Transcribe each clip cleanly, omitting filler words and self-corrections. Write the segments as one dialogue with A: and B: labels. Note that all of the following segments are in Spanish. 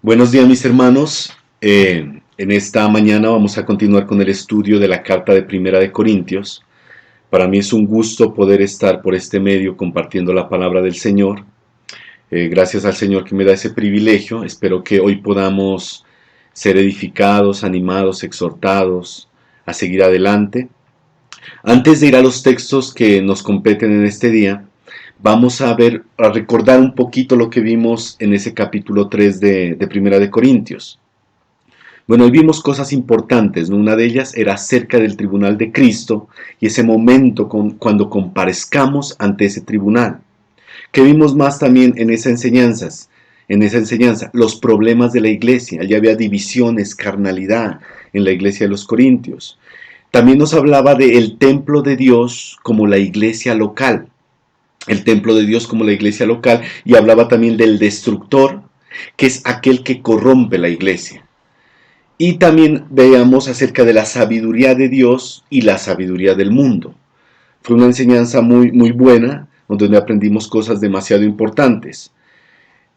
A: Buenos días mis hermanos. En esta mañana vamos a continuar con el estudio de la carta de Primera de Corintios. Para mí es un gusto poder estar por este medio compartiendo la palabra del Señor. Gracias al Señor que me da ese privilegio. Espero que hoy podamos ser edificados, animados, exhortados a seguir adelante. Antes de ir a los textos que nos competen en este día, vamos a recordar un poquito lo que vimos en ese capítulo 3 de Primera de Corintios. Bueno, hoy vimos cosas importantes, ¿no? Una de ellas era acerca del tribunal de Cristo y ese momento cuando comparezcamos ante ese tribunal. ¿Qué vimos más también en esa enseñanza? Los problemas de la iglesia. Allí había divisiones, carnalidad en la iglesia de los Corintios. También nos hablaba del templo de Dios como la iglesia local. El templo de Dios como la iglesia local, y hablaba también del destructor, que es aquel que corrompe la iglesia. Y también veíamos acerca de la sabiduría de Dios y la sabiduría del mundo. Fue una enseñanza muy buena, donde aprendimos cosas demasiado importantes.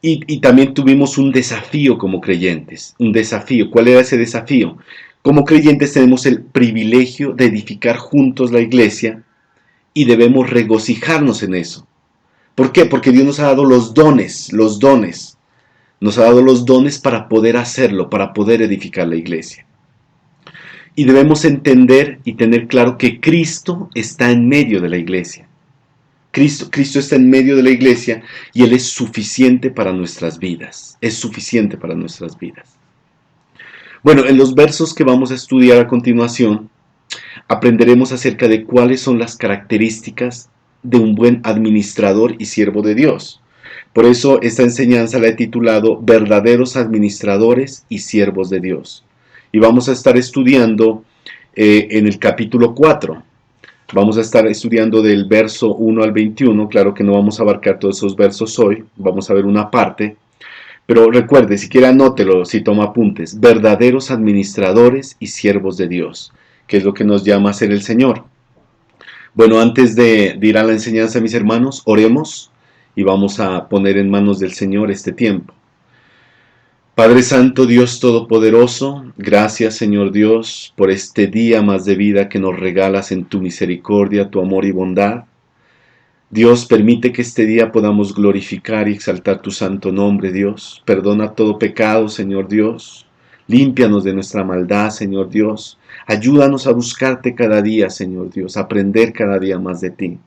A: Y también tuvimos un desafío como creyentes. Un desafío. ¿Cuál era ese desafío? Como creyentes tenemos el privilegio de edificar juntos la iglesia y debemos regocijarnos en eso. ¿Por qué? Porque Dios nos ha dado los dones. Nos ha dado los dones para poder hacerlo, para poder edificar la iglesia. Y debemos entender y tener claro que Cristo está en medio de la iglesia. Cristo está en medio de la iglesia y Él es suficiente para nuestras vidas. Es suficiente para nuestras vidas. Bueno, en los versos que vamos a estudiar a continuación, aprenderemos acerca de cuáles son las características de un buen administrador y siervo de Dios. Por eso esta enseñanza la he titulado Verdaderos administradores y siervos de Dios. Y vamos a estar estudiando en el capítulo 4. Vamos a estar estudiando del verso 1 al 21. Claro que no vamos a abarcar todos esos versos hoy. Vamos a ver una parte. Pero recuerde, si quiere anótelo, si toma apuntes. Verdaderos administradores y siervos de Dios, que es lo que nos llama a ser el Señor. Bueno, antes de ir a la enseñanza, mis hermanos, oremos y vamos a poner en manos del Señor este tiempo. Padre Santo, Dios Todopoderoso, gracias Señor Dios por este día más de vida que nos regalas en tu misericordia, tu amor y bondad. Dios, permite que este día podamos glorificar y exaltar tu santo nombre, Dios. Perdona todo pecado, Señor Dios. Límpianos de nuestra maldad, Señor Dios. Ayúdanos a buscarte cada día, Señor Dios, a aprender cada día más de ti.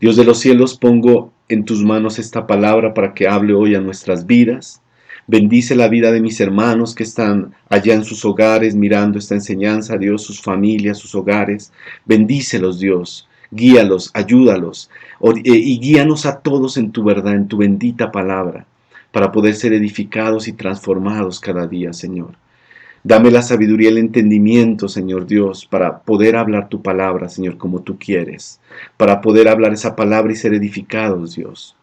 A: Dios de los cielos, pongo en tus manos esta palabra para que hable hoy a nuestras vidas. Bendice la vida de mis hermanos que están allá en sus hogares mirando esta enseñanza, Dios, sus familias, sus hogares. Bendícelos, Dios. Guíalos, ayúdalos y guíanos a todos en tu verdad, en tu bendita palabra, para poder ser edificados y transformados cada día, Señor. Dame la sabiduría y el entendimiento, Señor Dios, para poder hablar tu palabra, Señor, como tú quieres, para poder hablar esa palabra y ser edificados, Dios,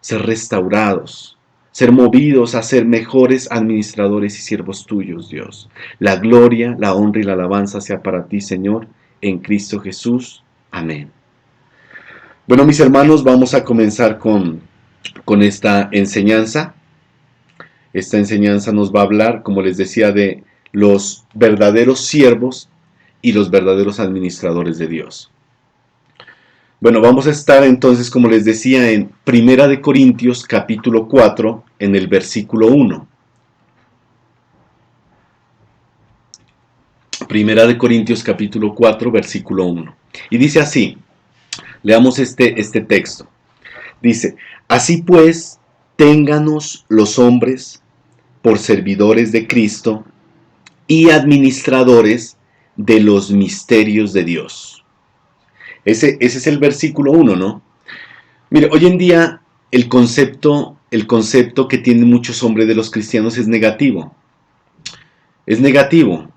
A: ser restaurados, ser movidos a ser mejores administradores y siervos tuyos, Dios. La gloria, la honra y la alabanza sea para ti, Señor, en Cristo Jesús. Amén. Bueno, mis hermanos, vamos a comenzar con esta enseñanza. Esta enseñanza nos va a hablar, como les decía, de los verdaderos siervos y los verdaderos administradores de Dios. Bueno, vamos a estar entonces, como les decía, en Primera de Corintios capítulo 4, en el versículo 1. Primera de Corintios capítulo 4, versículo 1. Y dice así, leamos este texto. Dice, así pues, ténganos los hombres por servidores de Cristo y administradores de los misterios de Dios. Ese es el versículo 1, ¿no? Mire, hoy en día el concepto que tienen muchos hombres de los cristianos es negativo. Es negativo.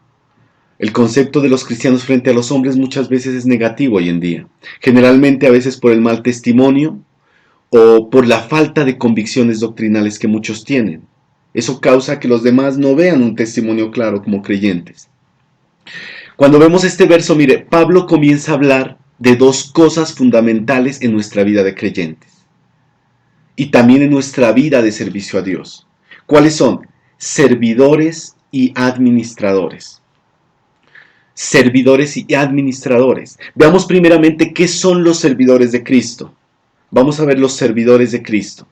A: El concepto de los cristianos frente a los hombres muchas veces es negativo hoy en día. Generalmente a veces por el mal testimonio o por la falta de convicciones doctrinales que muchos tienen. Eso causa que los demás no vean un testimonio claro como creyentes. Cuando vemos este verso, mire, Pablo comienza a hablar de dos cosas fundamentales en nuestra vida de creyentes y también en nuestra vida de servicio a Dios. ¿Cuáles son? Servidores y administradores. Servidores y administradores. Veamos primeramente qué son los servidores de Cristo. Vamos a ver los servidores de Cristo.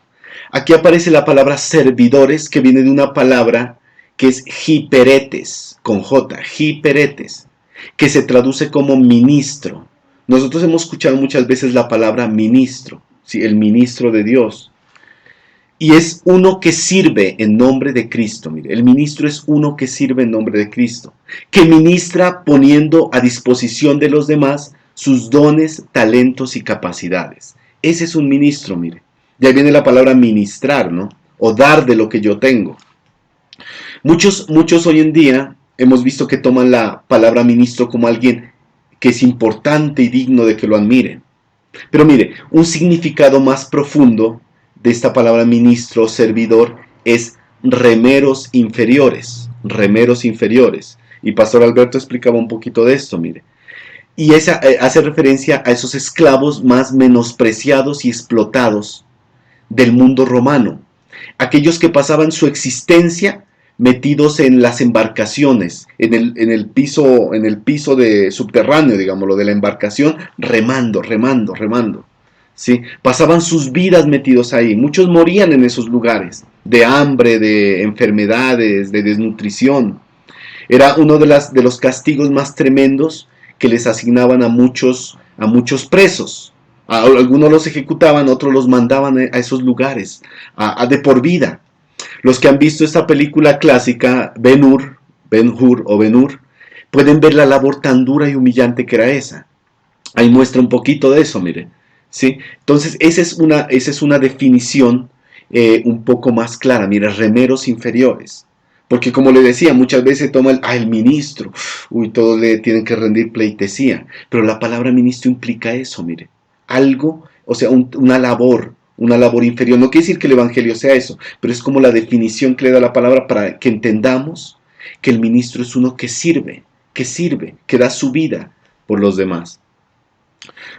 A: Aquí aparece la palabra servidores, que viene de una palabra que es hiperetes, con J, hiperetes, que se traduce como ministro. Nosotros hemos escuchado muchas veces la palabra ministro, ¿sí? El ministro de Dios. Y es uno que sirve en nombre de Cristo. Mire, el ministro es uno que sirve en nombre de Cristo, que ministra poniendo a disposición de los demás sus dones, talentos y capacidades. Ese es un ministro, mire. De ahí viene la palabra ministrar, ¿no? O dar de lo que yo tengo. Muchos hoy en día hemos visto que toman la palabra ministro como alguien que es importante y digno de que lo admiren. Pero mire, un significado más profundo de esta palabra ministro o servidor es remeros inferiores, remeros inferiores. Y Pastor Alberto explicaba un poquito de esto, mire. Y esa hace referencia a esos esclavos más menospreciados y explotados del mundo romano. Aquellos que pasaban su existencia metidos en las embarcaciones, en el piso de subterráneo, digámoslo, de la embarcación, remando. ¿Sí? Pasaban sus vidas metidos ahí. Muchos morían en esos lugares, de hambre, de enfermedades, de desnutrición. Era uno de los castigos más tremendos que les asignaban a muchos presos. A algunos los ejecutaban, otros los mandaban a esos lugares, de por vida. Los que han visto esta película clásica, Ben-Hur, pueden ver la labor tan dura y humillante que era esa. Ahí muestra un poquito de eso, mire. ¿Sí? Entonces, esa es una definición un poco más clara. Mire, remeros inferiores. Porque como le decía, muchas veces toma el ministro. Uy, todos le tienen que rendir pleitesía. Pero la palabra ministro implica eso, mire. Algo, o sea, una labor inferior. No quiere decir que el evangelio sea eso, pero es como la definición que le da la palabra para que entendamos que el ministro es uno que sirve, que da su vida por los demás.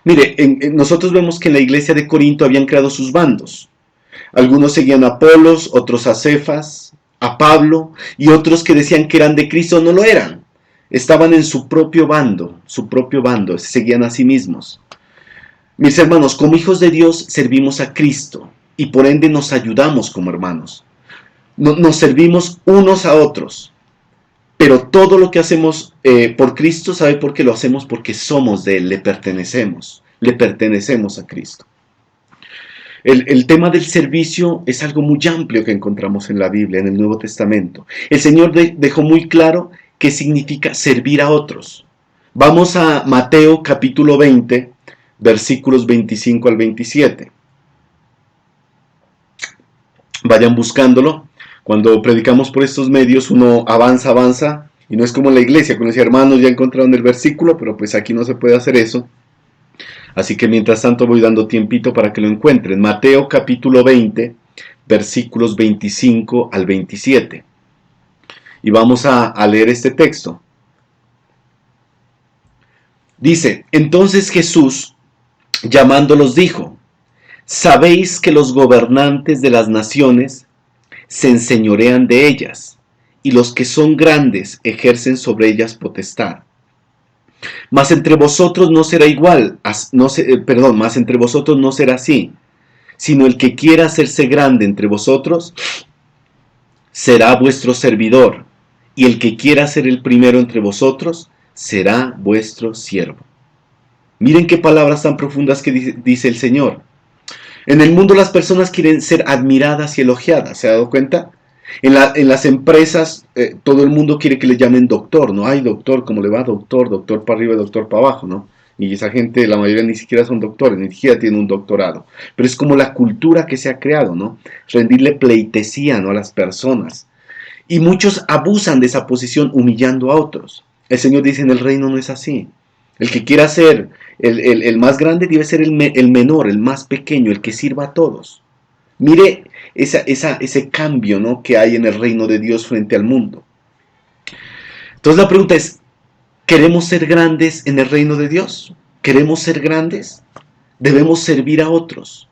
A: Mire, nosotros vemos que en la iglesia de Corinto habían creado sus bandos. Algunos seguían a Apolos, otros a Cefas, a Pablo, y otros que decían que eran de Cristo no lo eran. Estaban en su propio bando, se seguían a sí mismos. Mis hermanos, como hijos de Dios servimos a Cristo y por ende nos ayudamos como hermanos. Nos servimos unos a otros. Pero todo lo que hacemos por Cristo, ¿sabe por qué lo hacemos? Porque somos de Él, le pertenecemos a Cristo. El tema del servicio es algo muy amplio que encontramos en la Biblia, en el Nuevo Testamento. El Señor dejó muy claro qué significa servir a otros. Vamos a Mateo capítulo 20, versículos 25 al 27. Vayan buscándolo. Cuando predicamos por estos medios, uno avanza, y no es como en la iglesia, cuando dice, hermanos, ya encontraron el versículo, pero pues aquí no se puede hacer eso. Así que mientras tanto voy dando tiempito para que lo encuentren. Mateo capítulo 20, versículos 25 al 27. Y vamos a leer este texto. Dice, entonces Jesús, llamándolos, dijo, ¿sabéis que los gobernantes de las naciones se enseñorean de ellas, y los que son grandes ejercen sobre ellas potestad? Mas entre vosotros no será mas entre vosotros no será así, sino el que quiera hacerse grande entre vosotros será vuestro servidor, y el que quiera ser el primero entre vosotros será vuestro siervo. Miren qué palabras tan profundas que dice el Señor. En el mundo las personas quieren ser admiradas y elogiadas, ¿se ha dado cuenta? En las empresas todo el mundo quiere que le llamen doctor, ¿no? Ay, doctor, ¿cómo le va? Doctor para arriba y doctor para abajo, ¿no? Y esa gente, la mayoría ni siquiera son doctores, ni siquiera tienen un doctorado. Pero es como la cultura que se ha creado, ¿no? Rendirle pleitesía, ¿no?, a las personas. Y muchos abusan de esa posición humillando a otros. El Señor dice, en el reino no es así. El que quiera ser el más grande debe ser el menor, el más pequeño, el que sirva a todos. Mire ese cambio, ¿no?, que hay en el reino de Dios frente al mundo. Entonces la pregunta es, ¿queremos ser grandes en el reino de Dios? ¿Queremos ser grandes? Debemos servir a otros.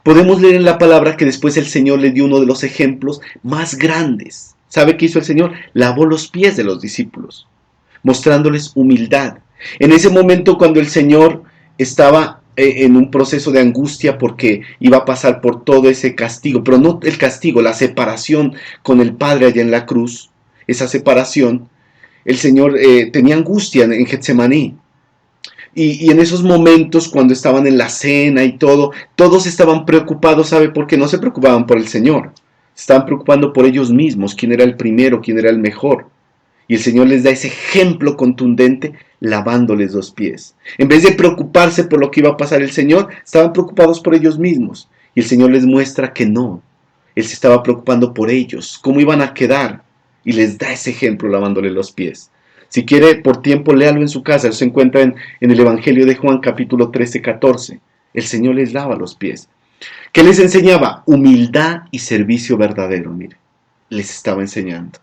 A: Podemos leer en la palabra que después el Señor le dio uno de los ejemplos más grandes. ¿Sabe qué hizo el Señor? Lavó los pies de los discípulos, mostrándoles humildad. En ese momento cuando el Señor estaba en un proceso de angustia porque iba a pasar por todo ese castigo, pero no el castigo, la separación con el Padre allá en la cruz, esa separación, el Señor tenía angustia en Getsemaní. Y en esos momentos, cuando estaban en la cena y todo, todos estaban preocupados, ¿sabe por qué? No se preocupaban por el Señor, se estaban preocupando por ellos mismos, quién era el primero, quién era el mejor. Y el Señor les da ese ejemplo contundente lavándoles los pies. En vez de preocuparse por lo que iba a pasar el Señor, estaban preocupados por ellos mismos. Y el Señor les muestra que no. Él se estaba preocupando por ellos, cómo iban a quedar. Y les da ese ejemplo lavándoles los pies. Si quiere, por tiempo, léalo en su casa. Se encuentra en el Evangelio de Juan, capítulo 13, 14. El Señor les lava los pies. ¿Qué les enseñaba? Humildad y servicio verdadero, mire. Les estaba enseñando.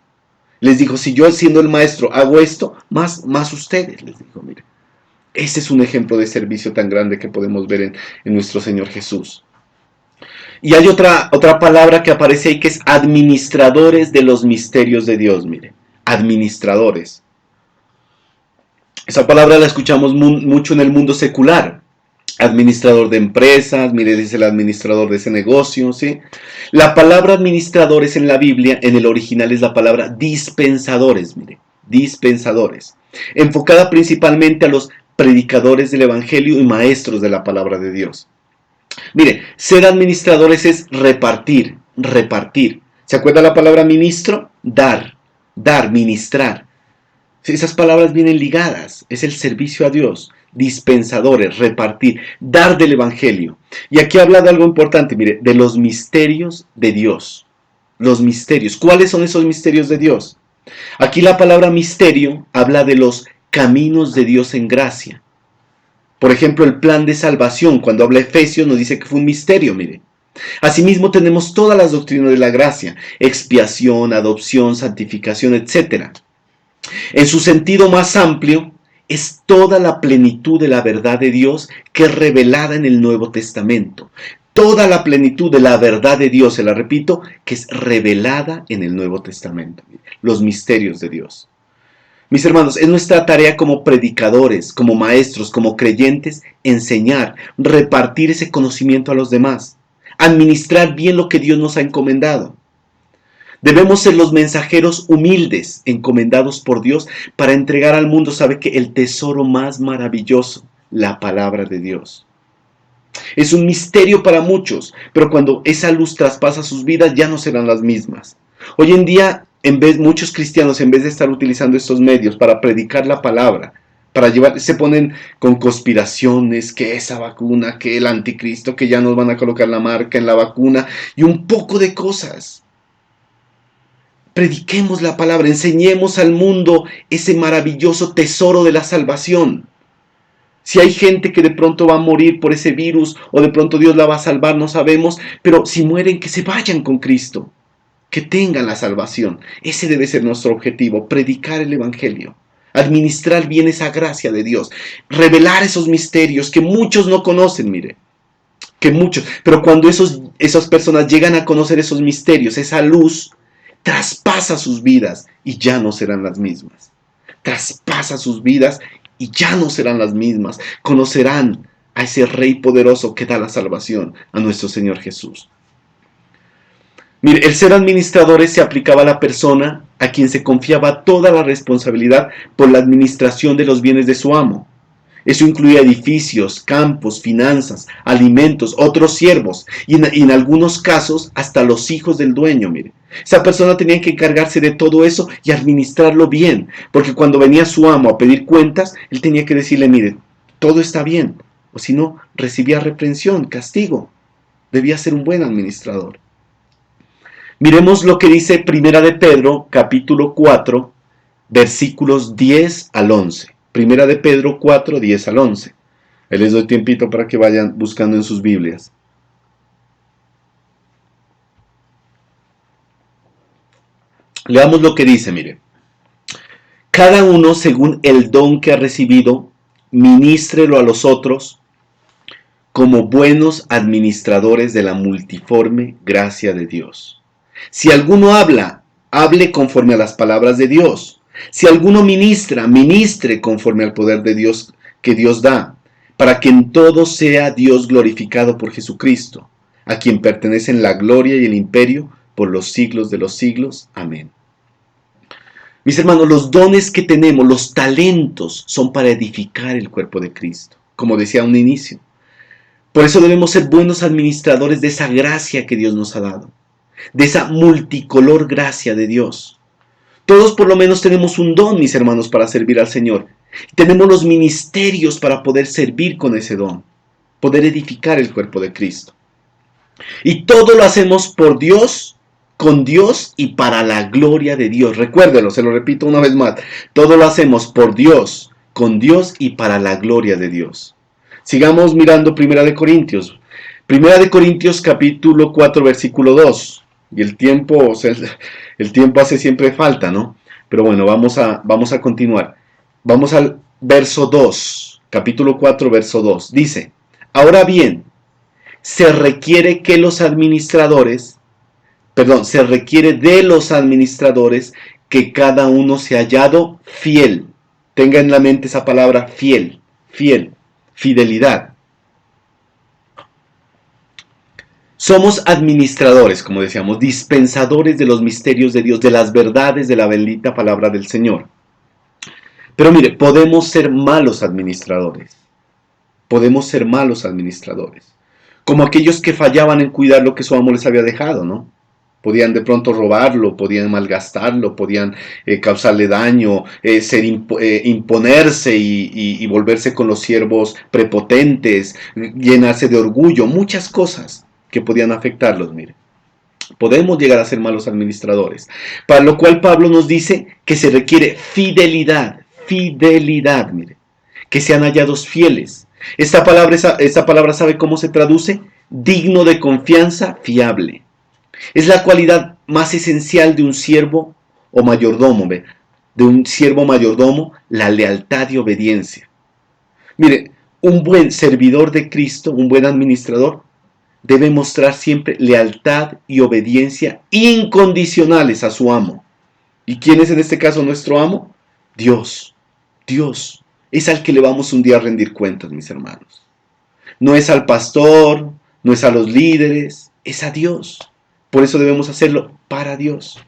A: Les dijo, si yo siendo el maestro hago esto, más ustedes, les dijo, mire. Ese es un ejemplo de servicio tan grande que podemos ver en nuestro Señor Jesús. Y hay otra palabra que aparece ahí que es administradores de los misterios de Dios, mire. Administradores. Esa palabra la escuchamos mucho en el mundo secular. Administrador de empresas, mire, es el administrador de ese negocio, ¿sí? La palabra administradores en la Biblia, en el original, es la palabra dispensadores, mire, dispensadores. Enfocada principalmente a los predicadores del Evangelio y maestros de la palabra de Dios. Mire, ser administradores es repartir, repartir. ¿Se acuerda la palabra ministro? Dar, dar, ministrar. Esas palabras vienen ligadas, es el servicio a Dios, dispensadores, repartir, dar del Evangelio. Y aquí habla de algo importante, mire, de los misterios de Dios. Los misterios. ¿Cuáles son esos misterios de Dios? Aquí la palabra misterio habla de los caminos de Dios en gracia. Por ejemplo, el plan de salvación, cuando habla Efesios, nos dice que fue un misterio, mire. Asimismo tenemos todas las doctrinas de la gracia, expiación, adopción, santificación, etc. En su sentido más amplio, es toda la plenitud de la verdad de Dios que es revelada en el Nuevo Testamento. Toda la plenitud de la verdad de Dios, se la repito, que es revelada en el Nuevo Testamento. Los misterios de Dios. Mis hermanos, es nuestra tarea como predicadores, como maestros, como creyentes, enseñar, repartir ese conocimiento a los demás, administrar bien lo que Dios nos ha encomendado. Debemos ser los mensajeros humildes, encomendados por Dios, para entregar al mundo, ¿sabe qué? El tesoro más maravilloso, la palabra de Dios. Es un misterio para muchos, pero cuando esa luz traspasa sus vidas, ya no serán las mismas. Hoy en día, muchos cristianos, en vez de estar utilizando estos medios para predicar la palabra, se ponen con conspiraciones, que esa vacuna, que el anticristo, que ya nos van a colocar la marca en la vacuna, y un poco de cosas. Prediquemos la palabra, enseñemos al mundo ese maravilloso tesoro de la salvación. Si hay gente que de pronto va a morir por ese virus o de pronto Dios la va a salvar, no sabemos, pero si mueren, que se vayan con Cristo, que tengan la salvación. Ese debe ser nuestro objetivo, predicar el Evangelio, administrar bien esa gracia de Dios, revelar esos misterios que muchos no conocen, mire, que muchos, pero cuando esas personas llegan a conocer esos misterios, esa luz traspasa sus vidas y ya no serán las mismas. Traspasa sus vidas y ya no serán las mismas. Conocerán a ese Rey poderoso que da la salvación, a nuestro Señor Jesús. Mire, el ser administradores se aplicaba a la persona a quien se confiaba toda la responsabilidad por la administración de los bienes de su amo. Eso incluía edificios, campos, finanzas, alimentos, otros siervos y en algunos casos hasta los hijos del dueño, mire. Esa persona tenía que encargarse de todo eso y administrarlo bien, porque cuando venía su amo a pedir cuentas, él tenía que decirle, mire, todo está bien, o si no, recibía reprensión, castigo. Debía ser un buen administrador. Miremos lo que dice Primera de Pedro, capítulo 4, versículos 10 al 11. Primera de Pedro 4, 10 al 11. Ahí les doy tiempito para que vayan buscando en sus Biblias. Leamos lo que dice, mire. Cada uno según el don que ha recibido, ministrelo a los otros como buenos administradores de la multiforme gracia de Dios. Si alguno habla, hable conforme a las palabras de Dios. Si alguno ministra, ministre conforme al poder de Dios que Dios da, para que en todo sea Dios glorificado por Jesucristo, a quien pertenecen la gloria y el imperio por los siglos de los siglos. Amén. Mis hermanos, los dones que tenemos, los talentos, son para edificar el cuerpo de Cristo, como decía a un inicio. Por eso debemos ser buenos administradores de esa gracia que Dios nos ha dado, de esa multicolor gracia de Dios. Todos por lo menos tenemos un don, mis hermanos, para servir al Señor. Tenemos los ministerios para poder servir con ese don, poder edificar el cuerpo de Cristo. Y todo lo hacemos por Dios, con Dios y para la gloria de Dios. Recuérdelo, se lo repito una vez más. Todo lo hacemos por Dios, con Dios y para la gloria de Dios. Sigamos mirando Primera de Corintios. Primera de Corintios capítulo 4 versículo 2. Y el tiempo hace siempre falta, ¿no? Pero bueno, vamos a continuar. Vamos al verso 2, capítulo 4, verso 2. Dice, ahora bien, se requiere de los administradores que cada uno sea hallado fiel. Tenga en la mente esa palabra fiel, fidelidad. Somos administradores, como decíamos, dispensadores de los misterios de Dios, de las verdades de la bendita palabra del Señor. Pero mire, podemos ser malos administradores. Como aquellos que fallaban en cuidar lo que su amo les había dejado, ¿no? Podían de pronto robarlo, podían malgastarlo, podían causarle daño, imponerse y volverse con los siervos prepotentes, llenarse de orgullo, muchas cosas que podían afectarlos, mire. Podemos llegar a ser malos administradores. Para lo cual Pablo nos dice que se requiere fidelidad, mire. Que sean hallados fieles. Esta palabra, ¿sabe cómo se traduce? Digno de confianza, fiable. Es la cualidad más esencial de un siervo o mayordomo, ¿ve? De un siervo mayordomo, la lealtad y obediencia. Mire, un buen servidor de Cristo, un buen administrador, debe mostrar siempre lealtad y obediencia incondicionales a su amo. ¿Y quién es en este caso nuestro amo? Dios. Dios es al que le vamos un día a rendir cuentas, mis hermanos. No es al pastor, no es a los líderes, es a Dios. Por eso debemos hacerlo para Dios,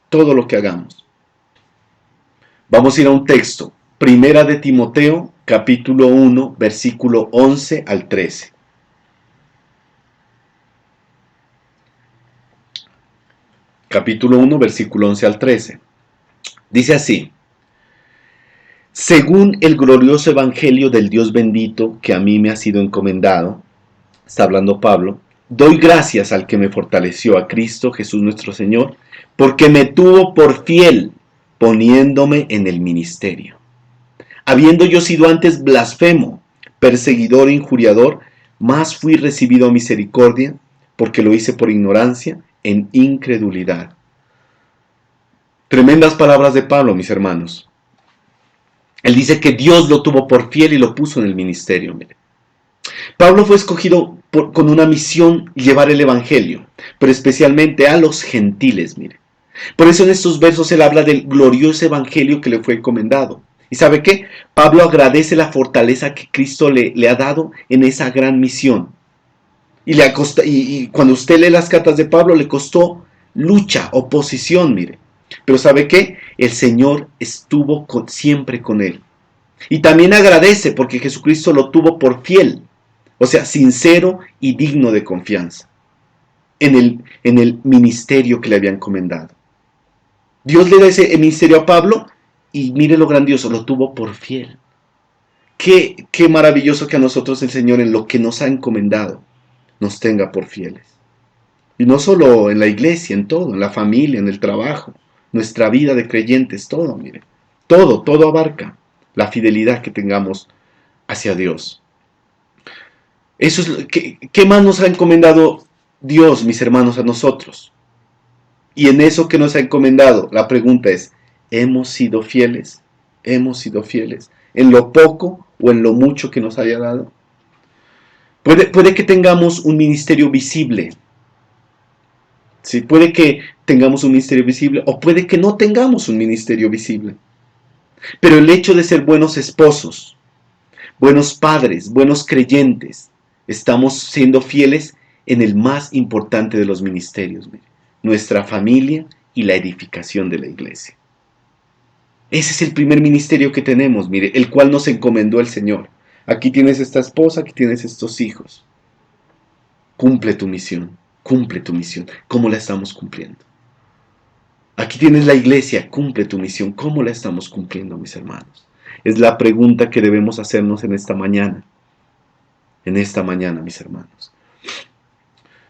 A: todo lo que hagamos. Vamos a ir a un texto, Primera de Timoteo, capítulo 1, versículo 11 al 13. Capítulo 1, versículo 11 al 13. Dice así: según el glorioso evangelio del Dios bendito que a mí me ha sido encomendado, está hablando Pablo, doy gracias al que me fortaleció, a Cristo Jesús nuestro Señor, porque me tuvo por fiel, poniéndome en el ministerio. Habiendo yo sido antes blasfemo, perseguidor e injuriador, más fui recibido a misericordia, porque lo hice por ignorancia, en incredulidad. Tremendas palabras de Pablo, mis hermanos. Él dice que Dios lo tuvo por fiel y lo puso en el ministerio. Mire. Pablo fue escogido con una misión, llevar el evangelio, pero especialmente a los gentiles, mire. Por eso en estos versos él habla del glorioso evangelio que le fue encomendado. ¿Y sabe qué? Pablo agradece la fortaleza que Cristo le ha dado en esa gran misión. Y cuando usted lee las cartas de Pablo, le costó lucha, oposición, mire. Pero ¿sabe qué? El Señor estuvo siempre con él. Y también agradece porque Jesucristo lo tuvo por fiel. O sea, sincero y digno de confianza. En el ministerio que le había encomendado. Dios le da ese ministerio a Pablo y mire lo grandioso, lo tuvo por fiel. Qué maravilloso que a nosotros el Señor en lo que nos ha encomendado nos tenga por fieles. Y no solo en la iglesia, en todo, en la familia, en el trabajo, nuestra vida de creyentes, todo, mire. Todo abarca la fidelidad que tengamos hacia Dios. Eso es ¿qué más nos ha encomendado Dios, mis hermanos, a nosotros? Y en eso que nos ha encomendado, la pregunta es, ¿hemos sido fieles? ¿Hemos sido fieles? ¿En lo poco o en lo mucho que nos haya dado? Puede que tengamos un ministerio visible. ¿Sí? Puede que tengamos un ministerio visible o puede que no tengamos un ministerio visible. Pero el hecho de ser buenos esposos, buenos padres, buenos creyentes, estamos siendo fieles en el más importante de los ministerios, mire, nuestra familia y la edificación de la iglesia. Ese es el primer ministerio que tenemos, mire, el cual nos encomendó el Señor. Aquí tienes esta esposa, aquí tienes estos hijos. Cumple tu misión, cumple tu misión. ¿Cómo la estamos cumpliendo? Aquí tienes la iglesia, cumple tu misión. ¿Cómo la estamos cumpliendo, mis hermanos? Es la pregunta que debemos hacernos en esta mañana. En esta mañana, mis hermanos.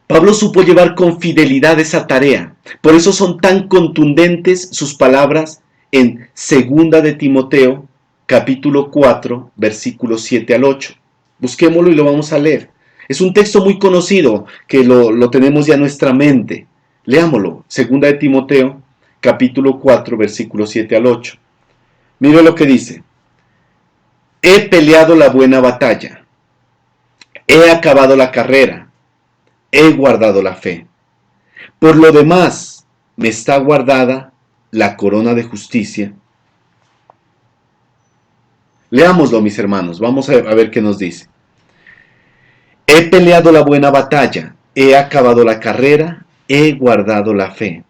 A: Pablo supo llevar con fidelidad esa tarea. Por eso son tan contundentes sus palabras en 2 de Timoteo, capítulo 4, versículos 7 al 8. Busquémoslo y lo vamos a leer. Es un texto muy conocido que lo tenemos ya en nuestra mente. Leámoslo. 2 de Timoteo, capítulo 4, versículos 7 al 8. Mire lo que dice. He peleado la buena batalla. He acabado la carrera. He guardado la fe. Por lo demás, me está guardada la corona de justicia. Leámoslo, mis hermanos. Vamos a ver qué nos dice. He peleado la buena batalla. He acabado la carrera. He guardado la fe.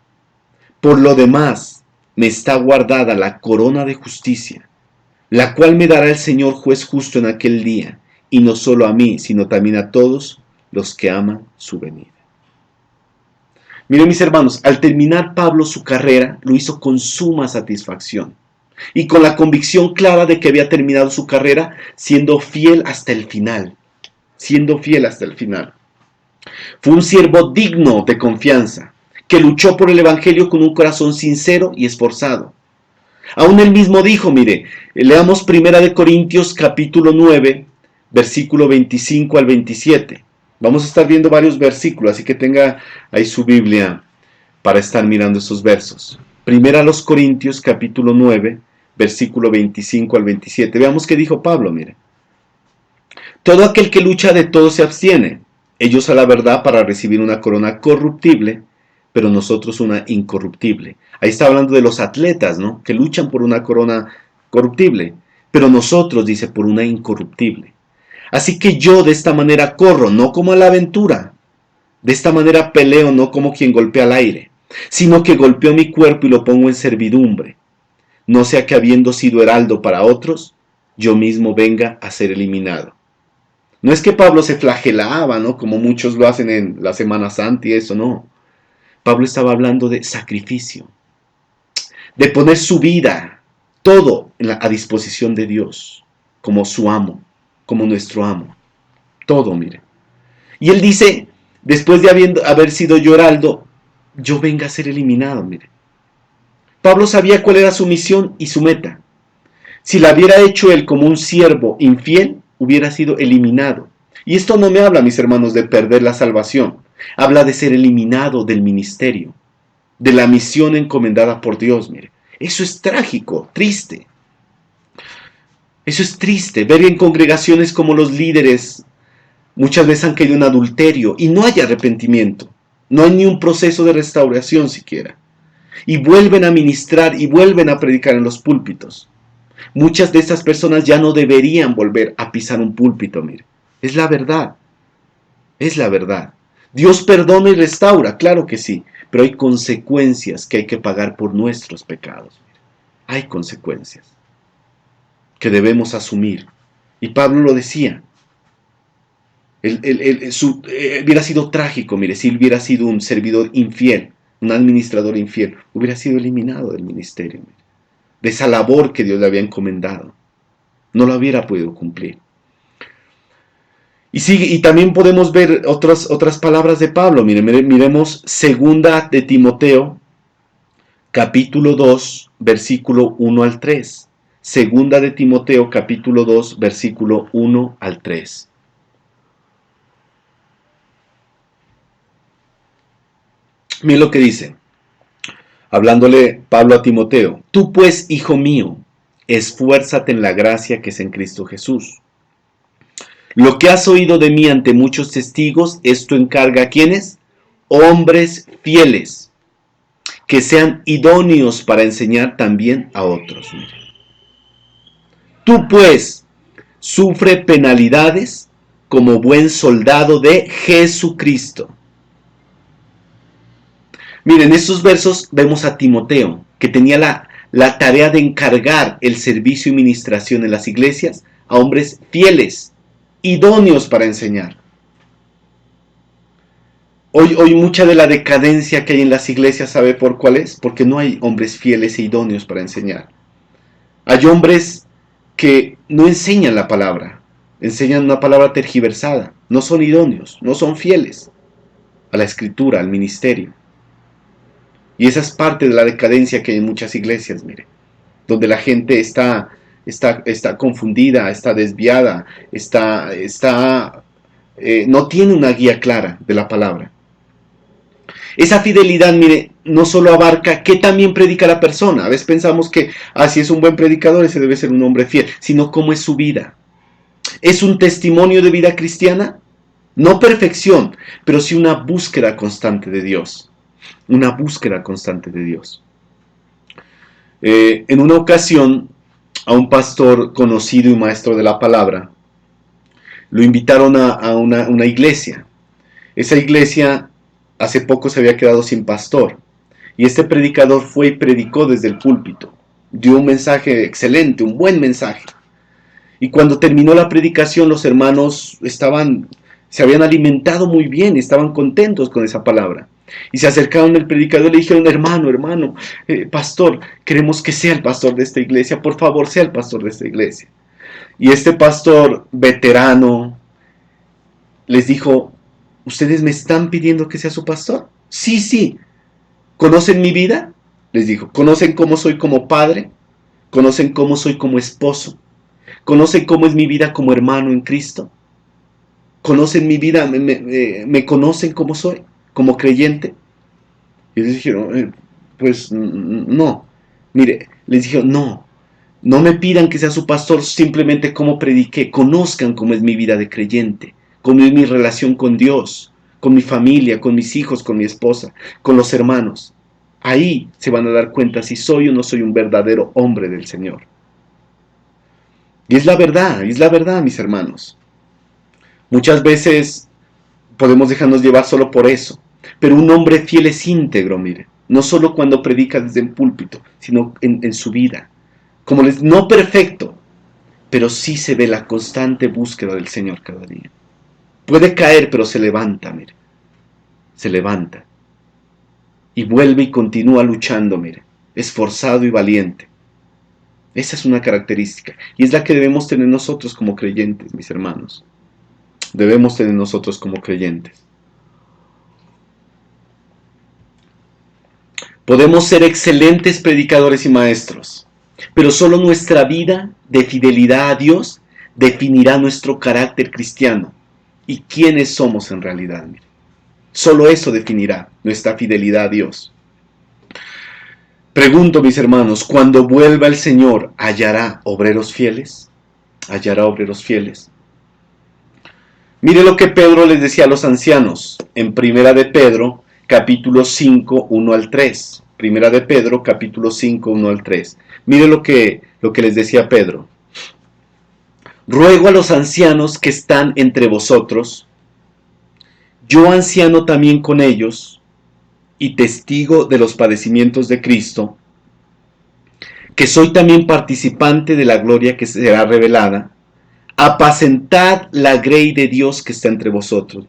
A: Por lo demás, me está guardada la corona de justicia, la cual me dará el Señor juez justo en aquel día, y no solo a mí, sino también a todos los que aman su venida. Miren, mis hermanos, al terminar Pablo su carrera, lo hizo con suma satisfacción y con la convicción clara de que había terminado su carrera siendo fiel hasta el final. Siendo fiel hasta el final. Fue un siervo digno de confianza, que luchó por el evangelio con un corazón sincero y esforzado. Aún él mismo dijo, mire, leamos 1 Corintios capítulo 9, versículo 25 al 27. Vamos a estar viendo varios versículos, así que tenga ahí su Biblia para estar mirando esos versos. 1 Corintios capítulo 9, versículo 25 al 27. Veamos qué dijo Pablo, mire. Todo aquel que lucha de todo se abstiene. Ellos a la verdad para recibir una corona corruptible, pero nosotros una incorruptible. Ahí está hablando de los atletas, ¿no? Que luchan por una corona corruptible, pero nosotros, dice, por una incorruptible. Así que yo de esta manera corro, no como a la aventura. De esta manera peleo, no como quien golpea al aire, sino que golpeo mi cuerpo y lo pongo en servidumbre. No sea que habiendo sido heraldo para otros, yo mismo venga a ser eliminado. No es que Pablo se flagelaba, ¿no? Como muchos lo hacen en la Semana Santa y eso, no. Pablo estaba hablando de sacrificio, de poner su vida, todo a disposición de Dios, como su amo, como nuestro amo. Todo, mire. Y él dice, después de haber sido yo heraldo, yo venga a ser eliminado, mire. Pablo sabía cuál era su misión y su meta. Si la hubiera hecho él como un siervo infiel, hubiera sido eliminado. Y esto no me habla, mis hermanos, de perder la salvación. Habla de ser eliminado del ministerio, de la misión encomendada por Dios, mire. Eso es trágico, triste. Eso es triste, ver en congregaciones como los líderes muchas veces han caído en adulterio y no hay arrepentimiento. No hay ni un proceso de restauración siquiera. Y vuelven a ministrar y vuelven a predicar en los púlpitos. Muchas de estas personas ya no deberían volver a pisar un púlpito, mire. Es la verdad. Es la verdad. Dios perdona y restaura, claro que sí, pero hay consecuencias que hay que pagar por nuestros pecados. Hay consecuencias que debemos asumir. Y Pablo lo decía. Hubiera sido trágico, mire, si hubiera sido un servidor infiel, un administrador infiel, hubiera sido eliminado del ministerio, mire, de esa labor que Dios le había encomendado. No lo hubiera podido cumplir. Y también podemos ver otras palabras de Pablo. Miremos 2 de Timoteo, capítulo 2, versículo 1 al 3. 2 de Timoteo, capítulo 2, versículo 1 al 3. Miren lo que dice, hablándole Pablo a Timoteo. Tú pues, hijo mío, esfuérzate en la gracia que es en Cristo Jesús. Lo que has oído de mí ante muchos testigos, esto encarga a ¿quiénes? Hombres fieles, que sean idóneos para enseñar también a otros. Mire. Tú pues, sufre penalidades como buen soldado de Jesucristo. Miren, en estos versos vemos a Timoteo, que tenía la tarea de encargar el servicio y ministración en las iglesias a hombres fieles, idóneos para enseñar. Hoy mucha de la decadencia que hay en las iglesias, ¿sabe por cuál es? Porque no hay hombres fieles e idóneos para enseñar. Hay hombres que no enseñan la palabra, enseñan una palabra tergiversada, no son idóneos, no son fieles a la escritura, al ministerio. Y esa es parte de la decadencia que hay en muchas iglesias, mire, donde la gente está confundida, está desviada, no tiene una guía clara de la palabra. Esa fidelidad, mire, no solo abarca qué también predica la persona. A veces pensamos que, si es un buen predicador, ese debe ser un hombre fiel, sino cómo es su vida. ¿Es un testimonio de vida cristiana? No perfección, pero sí una búsqueda constante de Dios. Una búsqueda constante de Dios. En una ocasión, a un pastor conocido y maestro de la palabra, lo invitaron a una iglesia. Esa iglesia hace poco se había quedado sin pastor. Y este predicador fue y predicó desde el púlpito. Dio un mensaje excelente, un buen mensaje. Y cuando terminó la predicación, los hermanos se habían alimentado muy bien, estaban contentos con esa palabra. Y se acercaron al predicador y le dijeron, hermano, pastor, queremos que sea el pastor de esta iglesia, por favor, sea el pastor de esta iglesia. Y este pastor veterano les dijo, ¿ustedes me están pidiendo que sea su pastor? Sí. ¿Conocen mi vida? Les dijo. ¿Conocen cómo soy como padre? ¿Conocen cómo soy como esposo? ¿Conocen cómo es mi vida como hermano en Cristo? ¿Conocen mi vida? ¿Me conocen cómo soy? ¿Como creyente? Y les dijeron, pues no. Mire, les dijeron, no me pidan que sea su pastor simplemente como prediqué. Conozcan cómo es mi vida de creyente, cómo es mi relación con Dios, con mi familia, con mis hijos, con mi esposa, con los hermanos. Ahí se van a dar cuenta si soy o no soy un verdadero hombre del Señor. Y es la verdad, mis hermanos. Muchas veces podemos dejarnos llevar solo por eso. Pero un hombre fiel es íntegro, mire. No solo cuando predica desde el púlpito, sino en su vida. No perfecto, pero sí se ve la constante búsqueda del Señor cada día. Puede caer, pero se levanta, mire. Se levanta. Y vuelve y continúa luchando, mire. Esforzado y valiente. Esa es una característica. Y es la que debemos tener nosotros como creyentes, mis hermanos. Debemos tener nosotros como creyentes. Podemos ser excelentes predicadores y maestros, pero solo nuestra vida de fidelidad a Dios definirá nuestro carácter cristiano y quiénes somos en realidad. Mire. Solo eso definirá nuestra fidelidad a Dios. Pregunto, mis hermanos, cuando vuelva el Señor, ¿hallará obreros fieles? ¿Hallará obreros fieles? Mire lo que Pedro les decía a los ancianos en Primera de Pedro, capítulo 5, 1 al 3. Primera de Pedro, capítulo 5, 1 al 3. Mire lo que les decía Pedro. Ruego a los ancianos que están entre vosotros, yo anciano también con ellos, y testigo de los padecimientos de Cristo, que soy también participante de la gloria que será revelada, apacentad la grey de Dios que está entre vosotros,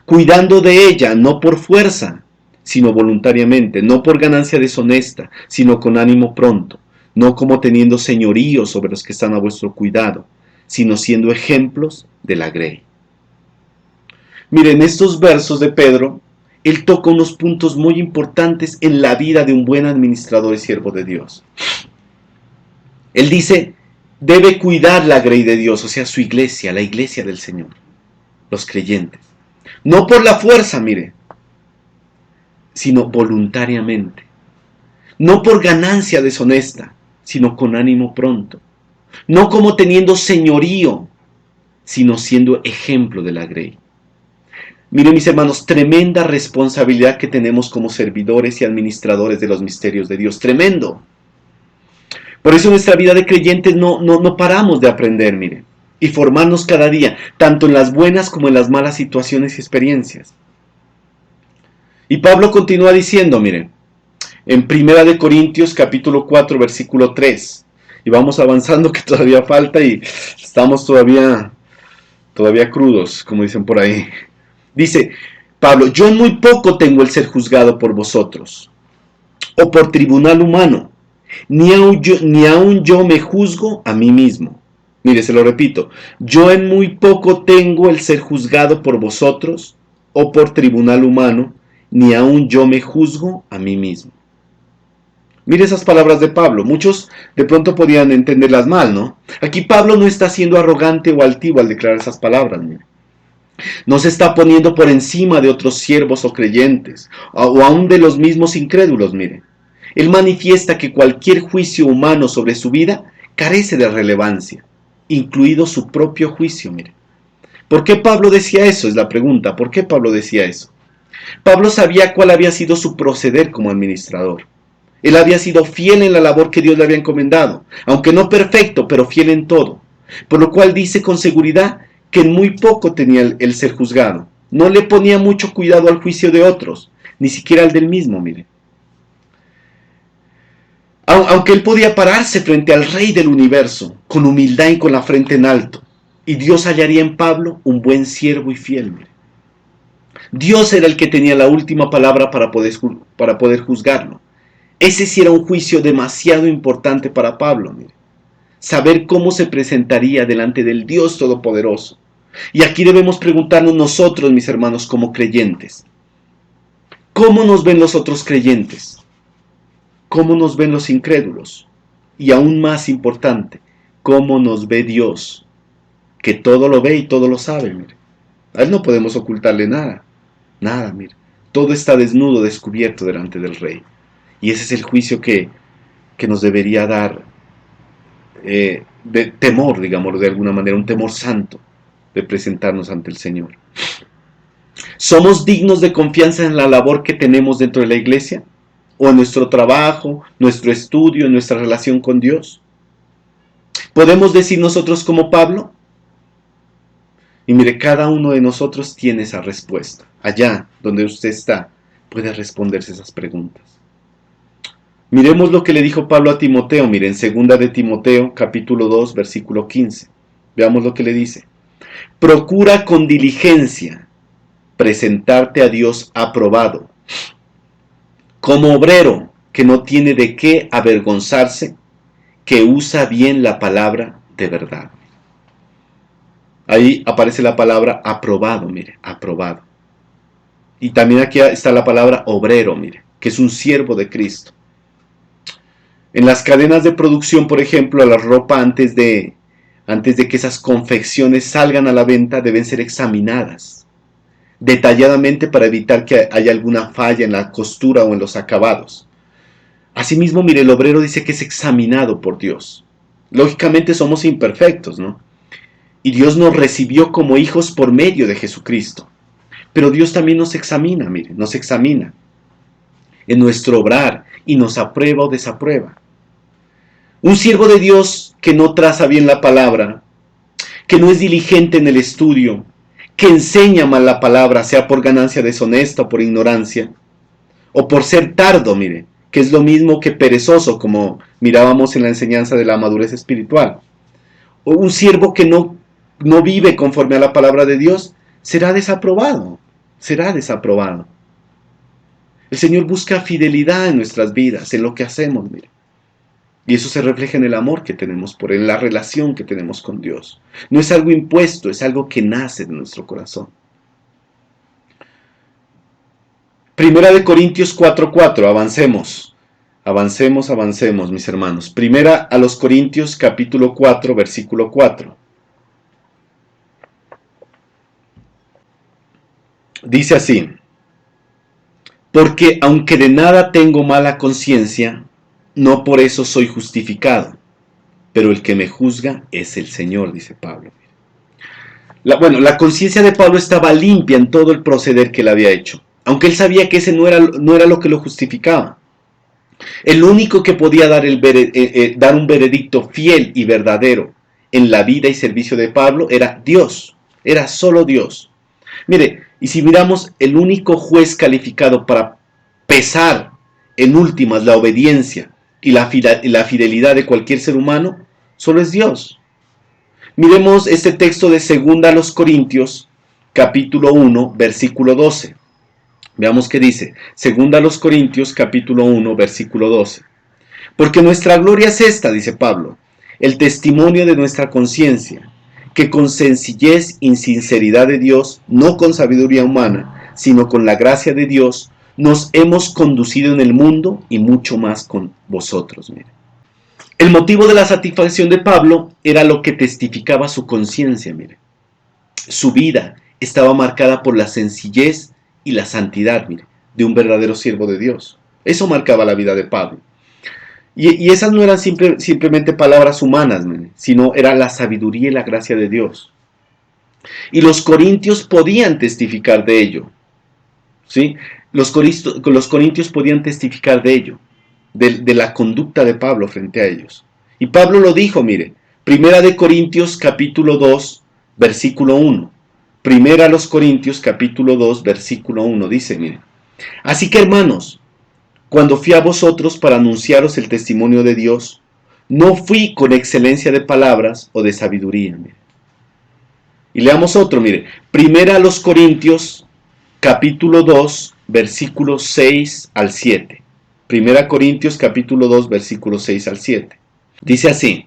A: cuidando de ella, no por fuerza, sino voluntariamente, no por ganancia deshonesta, sino con ánimo pronto, no como teniendo señorío sobre los que están a vuestro cuidado, sino siendo ejemplos de la grey. Miren, estos versos de Pedro, él toca unos puntos muy importantes en la vida de un buen administrador y siervo de Dios. Él dice, debe cuidar la grey de Dios, o sea, su iglesia, la iglesia del Señor, los creyentes. No por la fuerza, mire, sino voluntariamente. No por ganancia deshonesta, sino con ánimo pronto. No como teniendo señorío, sino siendo ejemplo de la grey. Miren, mis hermanos, tremenda responsabilidad que tenemos como servidores y administradores de los misterios de Dios. Tremendo. Por eso en nuestra vida de creyentes no paramos de aprender, miren, y formarnos cada día, tanto en las buenas como en las malas situaciones y experiencias. Y Pablo continúa diciendo, miren, en 1 Corintios capítulo 4, versículo 3, y vamos avanzando que todavía falta y estamos todavía crudos, como dicen por ahí. Dice Pablo, yo en muy poco tengo el ser juzgado por vosotros, o por tribunal humano, ni aun yo me juzgo a mí mismo. Mire, se lo repito, yo en muy poco tengo el ser juzgado por vosotros, o por tribunal humano, ni aun yo me juzgo a mí mismo. Mire esas palabras de Pablo. Muchos de pronto podían entenderlas mal, ¿no? Aquí Pablo no está siendo arrogante o altivo al declarar esas palabras. Mire. No se está poniendo por encima de otros siervos o creyentes, o aún de los mismos incrédulos, mire. Él manifiesta que cualquier juicio humano sobre su vida carece de relevancia, incluido su propio juicio, mire. ¿Por qué Pablo decía eso? Es la pregunta. ¿Por qué Pablo decía eso? Pablo sabía cuál había sido su proceder como administrador. Él había sido fiel en la labor que Dios le había encomendado, aunque no perfecto, pero fiel en todo. Por lo cual dice con seguridad que en muy poco tenía el ser juzgado. No le ponía mucho cuidado al juicio de otros, ni siquiera al del mismo, mire. Aunque él podía pararse frente al Rey del universo, con humildad y con la frente en alto, y Dios hallaría en Pablo un buen siervo y fiel, mire. Dios era el que tenía la última palabra para poder juzgarlo. Ese sí era un juicio demasiado importante para Pablo, mire. Saber cómo se presentaría delante del Dios Todopoderoso. Y aquí debemos preguntarnos nosotros, mis hermanos, como creyentes. ¿Cómo nos ven los otros creyentes? ¿Cómo nos ven los incrédulos? Y aún más importante, ¿cómo nos ve Dios? Que todo lo ve y todo lo sabe, mire. A Él no podemos ocultarle nada. Nada, mire. Todo está desnudo, descubierto delante del Rey. Y ese es el juicio que nos debería dar de temor, digámoslo de alguna manera, un temor santo de presentarnos ante el Señor. ¿Somos dignos de confianza en la labor que tenemos dentro de la iglesia? ¿O en nuestro trabajo, nuestro estudio, en nuestra relación con Dios? ¿Podemos decir nosotros como Pablo? Y mire, cada uno de nosotros tiene esa respuesta. Allá donde usted está, puede responderse esas preguntas. Miremos lo que le dijo Pablo a Timoteo, miren, 2 de Timoteo, capítulo 2, versículo 15. Veamos lo que le dice. Procura con diligencia presentarte a Dios aprobado, como obrero que no tiene de qué avergonzarse, que usa bien la palabra de verdad. Ahí aparece la palabra aprobado, mire, aprobado. Y también aquí está la palabra obrero, mire, que es un siervo de Cristo. En las cadenas de producción, por ejemplo, la ropa antes de que esas confecciones salgan a la venta deben ser examinadas detalladamente para evitar que haya alguna falla en la costura o en los acabados. Asimismo, mire, el obrero dice que es examinado por Dios. Lógicamente somos imperfectos, ¿no? Y Dios nos recibió como hijos por medio de Jesucristo. Pero Dios también nos examina, mire, nos examina en nuestro obrar y nos aprueba o desaprueba. Un siervo de Dios que no traza bien la palabra, que no es diligente en el estudio, que enseña mal la palabra, sea por ganancia deshonesta o por ignorancia, o por ser tardo, mire, que es lo mismo que perezoso, como mirábamos en la enseñanza de la madurez espiritual. O un siervo que no vive conforme a la palabra de Dios, será desaprobado, será desaprobado. El Señor busca fidelidad en nuestras vidas, en lo que hacemos, mire. Y eso se refleja en el amor que tenemos por Él, en la relación que tenemos con Dios. No es algo impuesto, es algo que nace de nuestro corazón. Primera de Corintios 4:4, avancemos. Avancemos, mis hermanos. Primera a los Corintios capítulo 4, versículo 4. Dice así: porque aunque de nada tengo mala conciencia, no por eso soy justificado, pero el que me juzga es el Señor, dice Pablo. La conciencia de Pablo estaba limpia en todo el proceder que él había hecho, aunque él sabía que ese no era lo que lo justificaba. El único que podía dar un veredicto fiel y verdadero en la vida y servicio de Pablo era Dios, era solo Dios. Mire, y si miramos, el único juez calificado para pesar en últimas la obediencia y la fidelidad de cualquier ser humano, solo es Dios. Miremos este texto de 2 Corintios, capítulo 1, versículo 12. Veamos qué dice. 2 Corintios, capítulo 1, versículo 12. Porque nuestra gloria es esta, dice Pablo, el testimonio de nuestra conciencia, que con sencillez y sinceridad de Dios, no con sabiduría humana, sino con la gracia de Dios, nos hemos conducido en el mundo y mucho más con vosotros. Mire. El motivo de la satisfacción de Pablo era lo que testificaba su conciencia. Mire. Su vida estaba marcada por la sencillez y la santidad, mire, de un verdadero siervo de Dios. Eso marcaba la vida de Pablo. Y esas no eran simplemente palabras humanas, sino era la sabiduría y la gracia de Dios. Y los corintios podían testificar de ello. ¿Sí? Los corintios podían testificar de ello, de la conducta de Pablo frente a ellos. Y Pablo lo dijo, mire, Primera de Corintios capítulo 2, versículo 1. Primera a los Corintios capítulo 2, versículo 1, dice, mire, así que hermanos, cuando fui a vosotros para anunciaros el testimonio de Dios, no fui con excelencia de palabras o de sabiduría. Mire. Y leamos otro, mire. Primera a los Corintios, capítulo 2, versículos 6 al 7. Primera Corintios, capítulo 2, versículos 6 al 7. Dice así,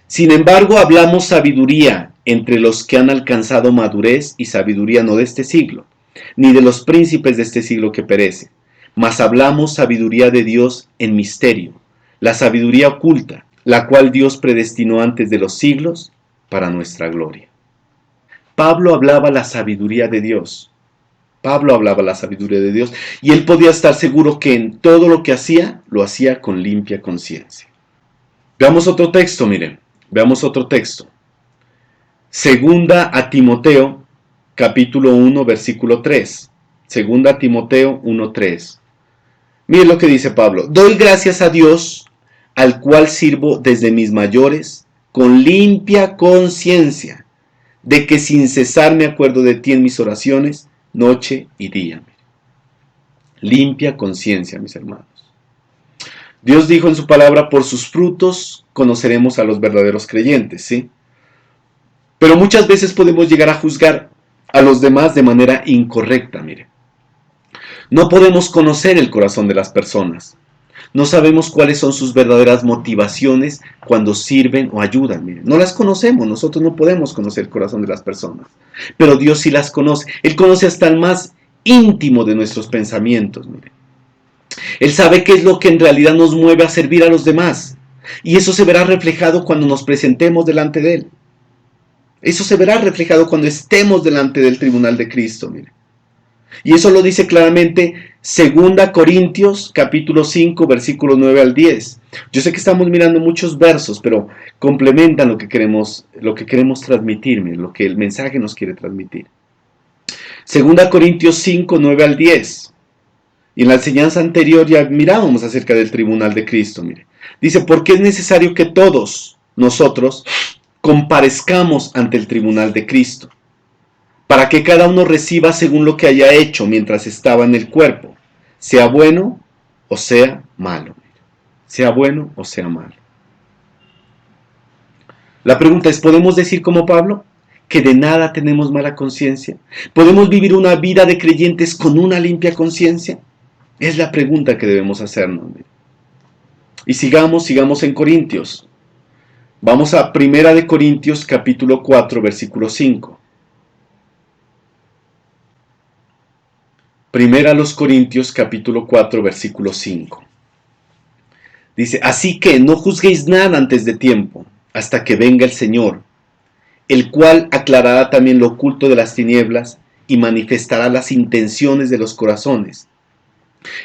A: sin embargo hablamos sabiduría entre los que han alcanzado madurez y sabiduría no de este siglo, ni de los príncipes de este siglo que perecen. Mas hablamos sabiduría de Dios en misterio, la sabiduría oculta, la cual Dios predestinó antes de los siglos para nuestra gloria. Pablo hablaba la sabiduría de Dios. Pablo hablaba la sabiduría de Dios y él podía estar seguro que en todo lo que hacía, lo hacía con limpia conciencia. Veamos otro texto, miren. Veamos otro texto. Segunda a Timoteo, capítulo 1, versículo 3. Segunda a Timoteo 1:3. Miren lo que dice Pablo. Doy gracias a Dios, al cual sirvo desde mis mayores, con limpia conciencia, de que sin cesar me acuerdo de ti en mis oraciones, noche y día. Limpia conciencia, mis hermanos. Dios dijo en su palabra, por sus frutos conoceremos a los verdaderos creyentes, ¿sí? Pero muchas veces podemos llegar a juzgar a los demás de manera incorrecta, mire. No podemos conocer el corazón de las personas. No sabemos cuáles son sus verdaderas motivaciones cuando sirven o ayudan. Mire. No las conocemos, nosotros no podemos conocer el corazón de las personas. Pero Dios sí las conoce. Él conoce hasta el más íntimo de nuestros pensamientos. Mire. Él sabe qué es lo que en realidad nos mueve a servir a los demás. Y eso se verá reflejado cuando nos presentemos delante de Él. Eso se verá reflejado cuando estemos delante del tribunal de Cristo. Mire. Y eso lo dice claramente 2 Corintios capítulo 5 versículos 9 al 10. Yo sé que estamos mirando muchos versos, pero complementan lo que queremos transmitir, lo que el mensaje nos quiere transmitir. 2 Corintios 5, 9 al 10. Y en la enseñanza anterior ya mirábamos acerca del tribunal de Cristo. Mire. Dice, porque es necesario que todos nosotros comparezcamos ante el tribunal de Cristo, para que cada uno reciba según lo que haya hecho mientras estaba en el cuerpo, sea bueno o sea malo. Sea bueno o sea malo. La pregunta es, ¿podemos decir como Pablo que de nada tenemos mala conciencia? ¿Podemos vivir una vida de creyentes con una limpia conciencia? Es la pregunta que debemos hacernos. Y sigamos en Corintios. Vamos a 1 Corintios capítulo 4 versículo 5. 1 Corintios capítulo 4 versículo 5. Dice, así que no juzguéis nada antes de tiempo, hasta que venga el Señor, el cual aclarará también lo oculto de las tinieblas y manifestará las intenciones de los corazones.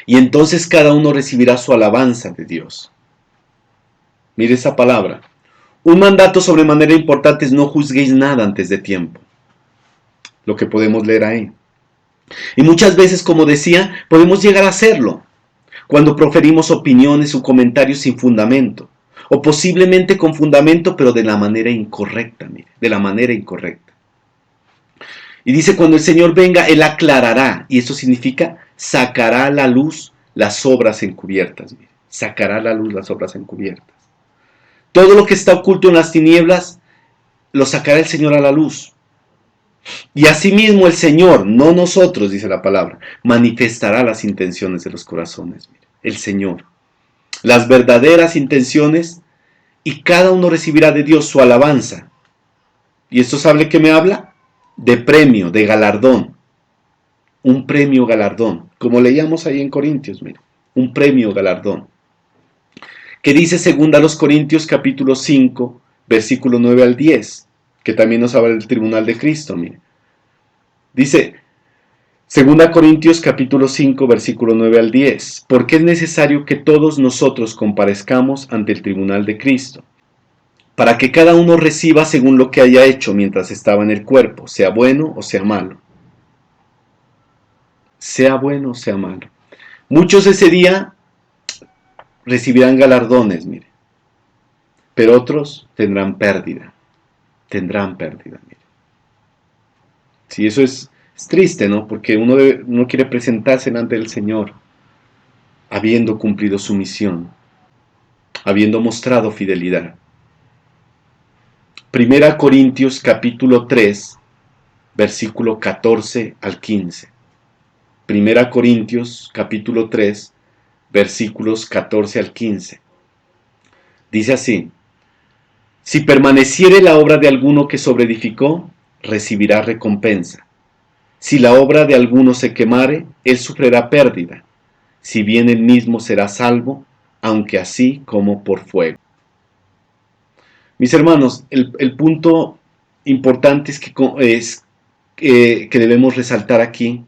A: Y entonces cada uno recibirá su alabanza de Dios. Mire esa palabra. Un mandato sobremanera importante es no juzguéis nada antes de tiempo. lo que podemos leer ahí. Y muchas veces, como decía, podemos llegar a hacerlo cuando proferimos opiniones o comentarios sin fundamento, o posiblemente con fundamento, pero de la manera incorrecta, mire, de la manera incorrecta. Y dice, cuando el Señor venga, Él aclarará, y eso significa sacará a la luz las obras encubiertas, mire, sacará a la luz las obras encubiertas. Todo lo que está oculto en las tinieblas, lo sacará el Señor a la luz. Y asimismo el Señor, no nosotros, dice la palabra, manifestará las intenciones de los corazones. Mire, el Señor. Las verdaderas intenciones, y cada uno recibirá de Dios su alabanza. ¿Y esto sabe qué me habla? De premio, de galardón. Un premio galardón. Como leíamos ahí en Corintios, mire. Un premio galardón. Que dice 2 Corintios capítulo 5, versículo 9 al 10. Que también nos habla del tribunal de Cristo, mire. Dice 2 Corintios capítulo 5, versículo 9 al 10. Porque es necesario que todos nosotros comparezcamos ante el tribunal de Cristo, para que cada uno reciba según lo que haya hecho mientras estaba en el cuerpo, sea bueno o sea malo. Sea bueno o sea malo. Muchos ese día recibirán galardones, mire, pero otros tendrán pérdida. Tendrán pérdida, mire. Sí, eso es triste, ¿no? Porque uno quiere presentarse delante del Señor, habiendo cumplido su misión, habiendo mostrado fidelidad. 1 Corintios capítulo 3, versículo 14 al 15. 1 Corintios capítulo 3, versículos 14 al 15. Dice así: si permaneciere la obra de alguno que sobreedificó, recibirá recompensa. Si la obra de alguno se quemare, él sufrirá pérdida, si bien él mismo será salvo, aunque así como por fuego. Mis hermanos, el punto importante que debemos resaltar aquí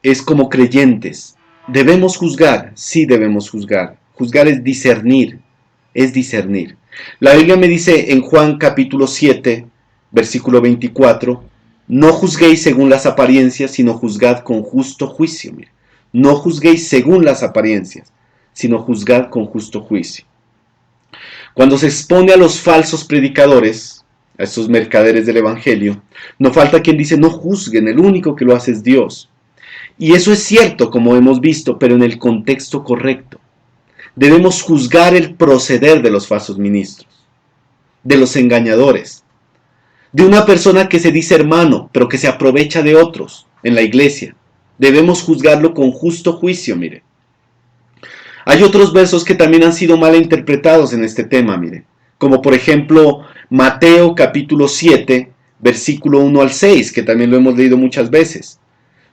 A: es como creyentes. ¿Debemos juzgar? Sí debemos juzgar. Juzgar es discernir, es discernir. La Biblia me dice en Juan capítulo 7, versículo 24, no juzguéis según las apariencias, sino juzgad con justo juicio. Mire. No juzguéis según las apariencias, sino juzgad con justo juicio. Cuando se expone a los falsos predicadores, a estos mercaderes del evangelio, no falta quien dice, no juzguen, el único que lo hace es Dios. Y eso es cierto, como hemos visto, pero en el contexto correcto. Debemos juzgar el proceder de los falsos ministros, de los engañadores, de una persona que se dice hermano, pero que se aprovecha de otros en la iglesia. Debemos juzgarlo con justo juicio, mire. Hay otros versos que también han sido mal interpretados en este tema, mire. Como por ejemplo, Mateo capítulo 7, versículo 1 al 6, que también lo hemos leído muchas veces.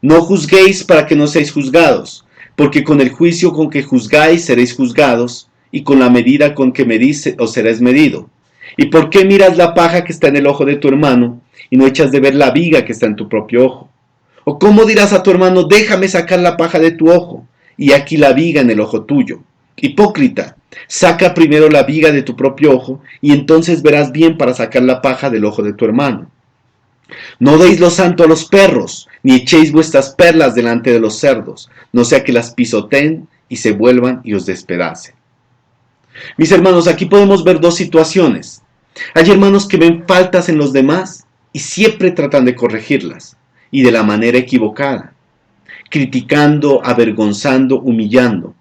A: No juzguéis para que no seáis juzgados, porque con el juicio con que juzgáis seréis juzgados, y con la medida con que medís os seréis medido. ¿Y por qué miras la paja que está en el ojo de tu hermano, y no echas de ver la viga que está en tu propio ojo? ¿O cómo dirás a tu hermano, déjame sacar la paja de tu ojo, y aquí la viga en el ojo tuyo? Hipócrita, saca primero la viga de tu propio ojo, y entonces verás bien para sacar la paja del ojo de tu hermano. No deis lo santo a los perros, ni echéis vuestras perlas delante de los cerdos, no sea que las pisoteen y se vuelvan y os despedacen. Mis hermanos, aquí podemos ver dos situaciones. Hay hermanos que ven faltas en los demás y siempre tratan de corregirlas, y de la manera equivocada, criticando, avergonzando, humillando.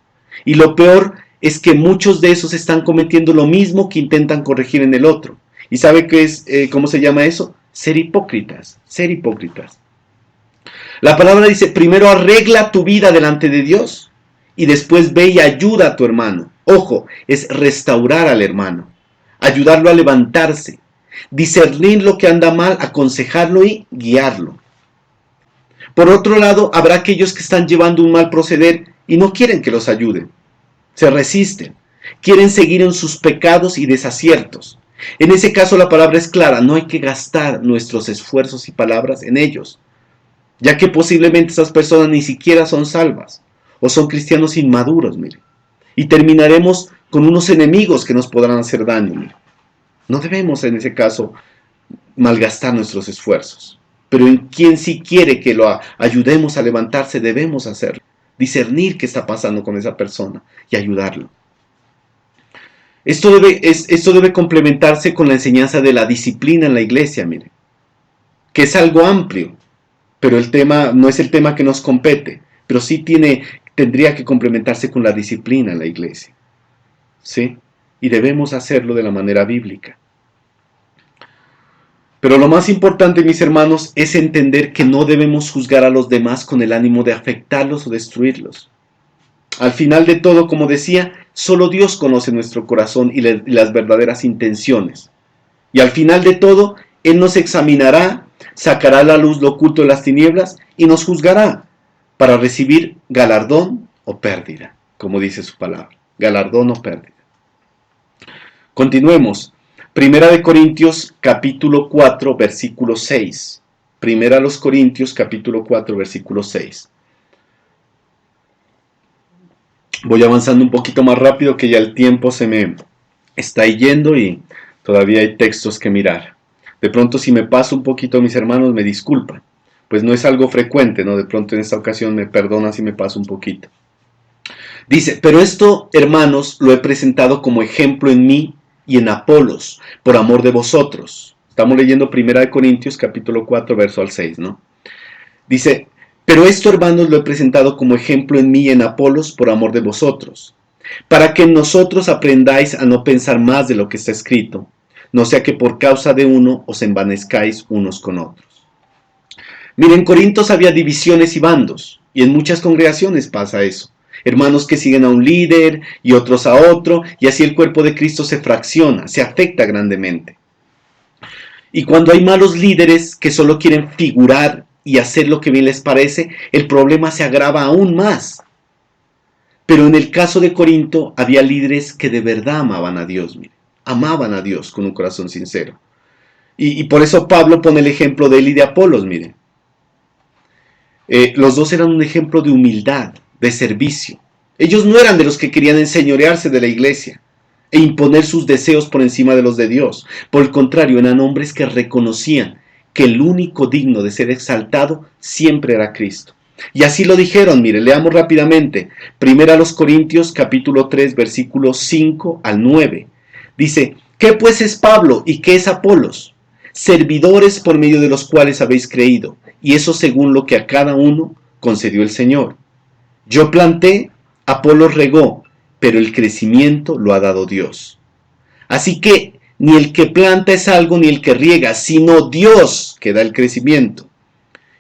A: Y lo peor es que muchos de esos están cometiendo lo mismo que intentan corregir en el otro. ¿Y sabe qué es, cómo se llama eso? Ser hipócritas, ser hipócritas. La palabra dice, primero arregla tu vida delante de Dios y después ve y ayuda a tu hermano. Ojo, es restaurar al hermano, ayudarlo a levantarse, discernir lo que anda mal, aconsejarlo y guiarlo. Por otro lado, habrá aquellos que están llevando un mal proceder y no quieren que los ayuden. Se resisten, quieren seguir en sus pecados y desaciertos. En ese caso la palabra es clara, no hay que gastar nuestros esfuerzos y palabras en ellos, ya que posiblemente esas personas ni siquiera son salvas o son cristianos inmaduros, mire. Y terminaremos con unos enemigos que nos podrán hacer daño, mire. No debemos en ese caso malgastar nuestros esfuerzos. pero en quien sí quiere que lo ayudemos a levantarse, debemos hacerlo. Discernir qué está pasando con esa persona y ayudarlo. Esto debe complementarse con la enseñanza de la disciplina en la iglesia, mire, que es algo amplio, pero el tema no es el tema que nos compete, pero sí tendría que complementarse con la disciplina en la iglesia, ¿sí? Y debemos hacerlo de la manera bíblica. Pero lo más importante, mis hermanos, es entender que no debemos juzgar a los demás con el ánimo de afectarlos o destruirlos. Al final de todo, como decía, solo Dios conoce nuestro corazón y las verdaderas intenciones. Y al final de todo, Él nos examinará, sacará a la luz lo oculto de las tinieblas y nos juzgará para recibir galardón o pérdida, como dice su palabra, galardón o pérdida. Continuemos. Primera de Corintios capítulo 4 versículo 6. Primera a los Corintios capítulo 4 versículo 6. Voy avanzando un poquito más rápido que ya el tiempo se me está yendo y todavía hay textos que mirar. De pronto si me paso un poquito, mis hermanos, me disculpan. Pues no es algo frecuente, ¿no? De pronto en esta ocasión me perdonan si me paso un poquito. Dice, pero esto, hermanos, lo he presentado como ejemplo en mí y en Apolos, por amor de vosotros. Estamos leyendo 1 Corintios capítulo 4, verso al 6, ¿no? Dice, pero esto, hermanos, lo he presentado como ejemplo en mí y en Apolos, por amor de vosotros, para que en nosotros aprendáis a no pensar más de lo que está escrito, no sea que por causa de uno os envanezcáis unos con otros. Miren, en Corintios había divisiones y bandos, y en muchas congregaciones pasa eso. Hermanos que siguen a un líder y otros a otro, y así el cuerpo de Cristo se fracciona, se afecta grandemente. Y cuando hay malos líderes que solo quieren figurar y hacer lo que bien les parece, el problema se agrava aún más. Pero en el caso de Corinto había líderes que de verdad amaban a Dios, mire, amaban a Dios con un corazón sincero. Y por eso Pablo pone el ejemplo de él y de Apolos, mire. Los dos eran un ejemplo de humildad, de servicio. Ellos no eran de los que querían enseñorearse de la iglesia e imponer sus deseos por encima de los de Dios. Por el contrario, eran hombres que reconocían que el único digno de ser exaltado siempre era Cristo. Y así lo dijeron, mire, leamos rápidamente. Primera a los Corintios capítulo 3 versículos 5 al 9. Dice, ¿qué pues es Pablo y qué es Apolos? Servidores por medio de los cuales habéis creído, y eso según lo que a cada uno concedió el Señor. Yo planté, Apolos regó, pero el crecimiento lo ha dado Dios. Así que ni el que planta es algo ni el que riega, sino Dios que da el crecimiento.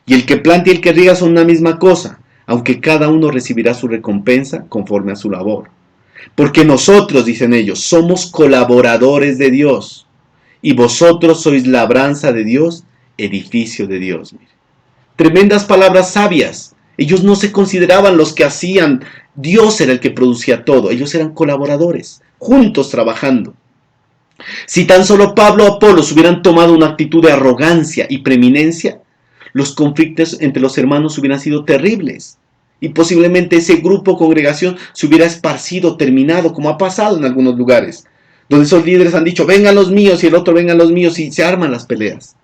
A: Y el que planta y el que riega son una misma cosa, aunque cada uno recibirá su recompensa conforme a su labor. Porque nosotros, dicen ellos, somos colaboradores de Dios, y vosotros sois labranza de Dios, edificio de Dios. Mire. Tremendas palabras sabias. Ellos no se consideraban los que hacían, Dios era el que producía todo, ellos eran colaboradores, juntos trabajando. Si tan solo Pablo o Apolos hubieran tomado una actitud de arrogancia y preeminencia, los conflictos entre los hermanos hubieran sido terribles. Y posiblemente ese grupo o congregación se hubiera esparcido, terminado, como ha pasado en algunos lugares, donde esos líderes han dicho, vengan los míos, y el otro, vengan los míos, y se arman las peleas.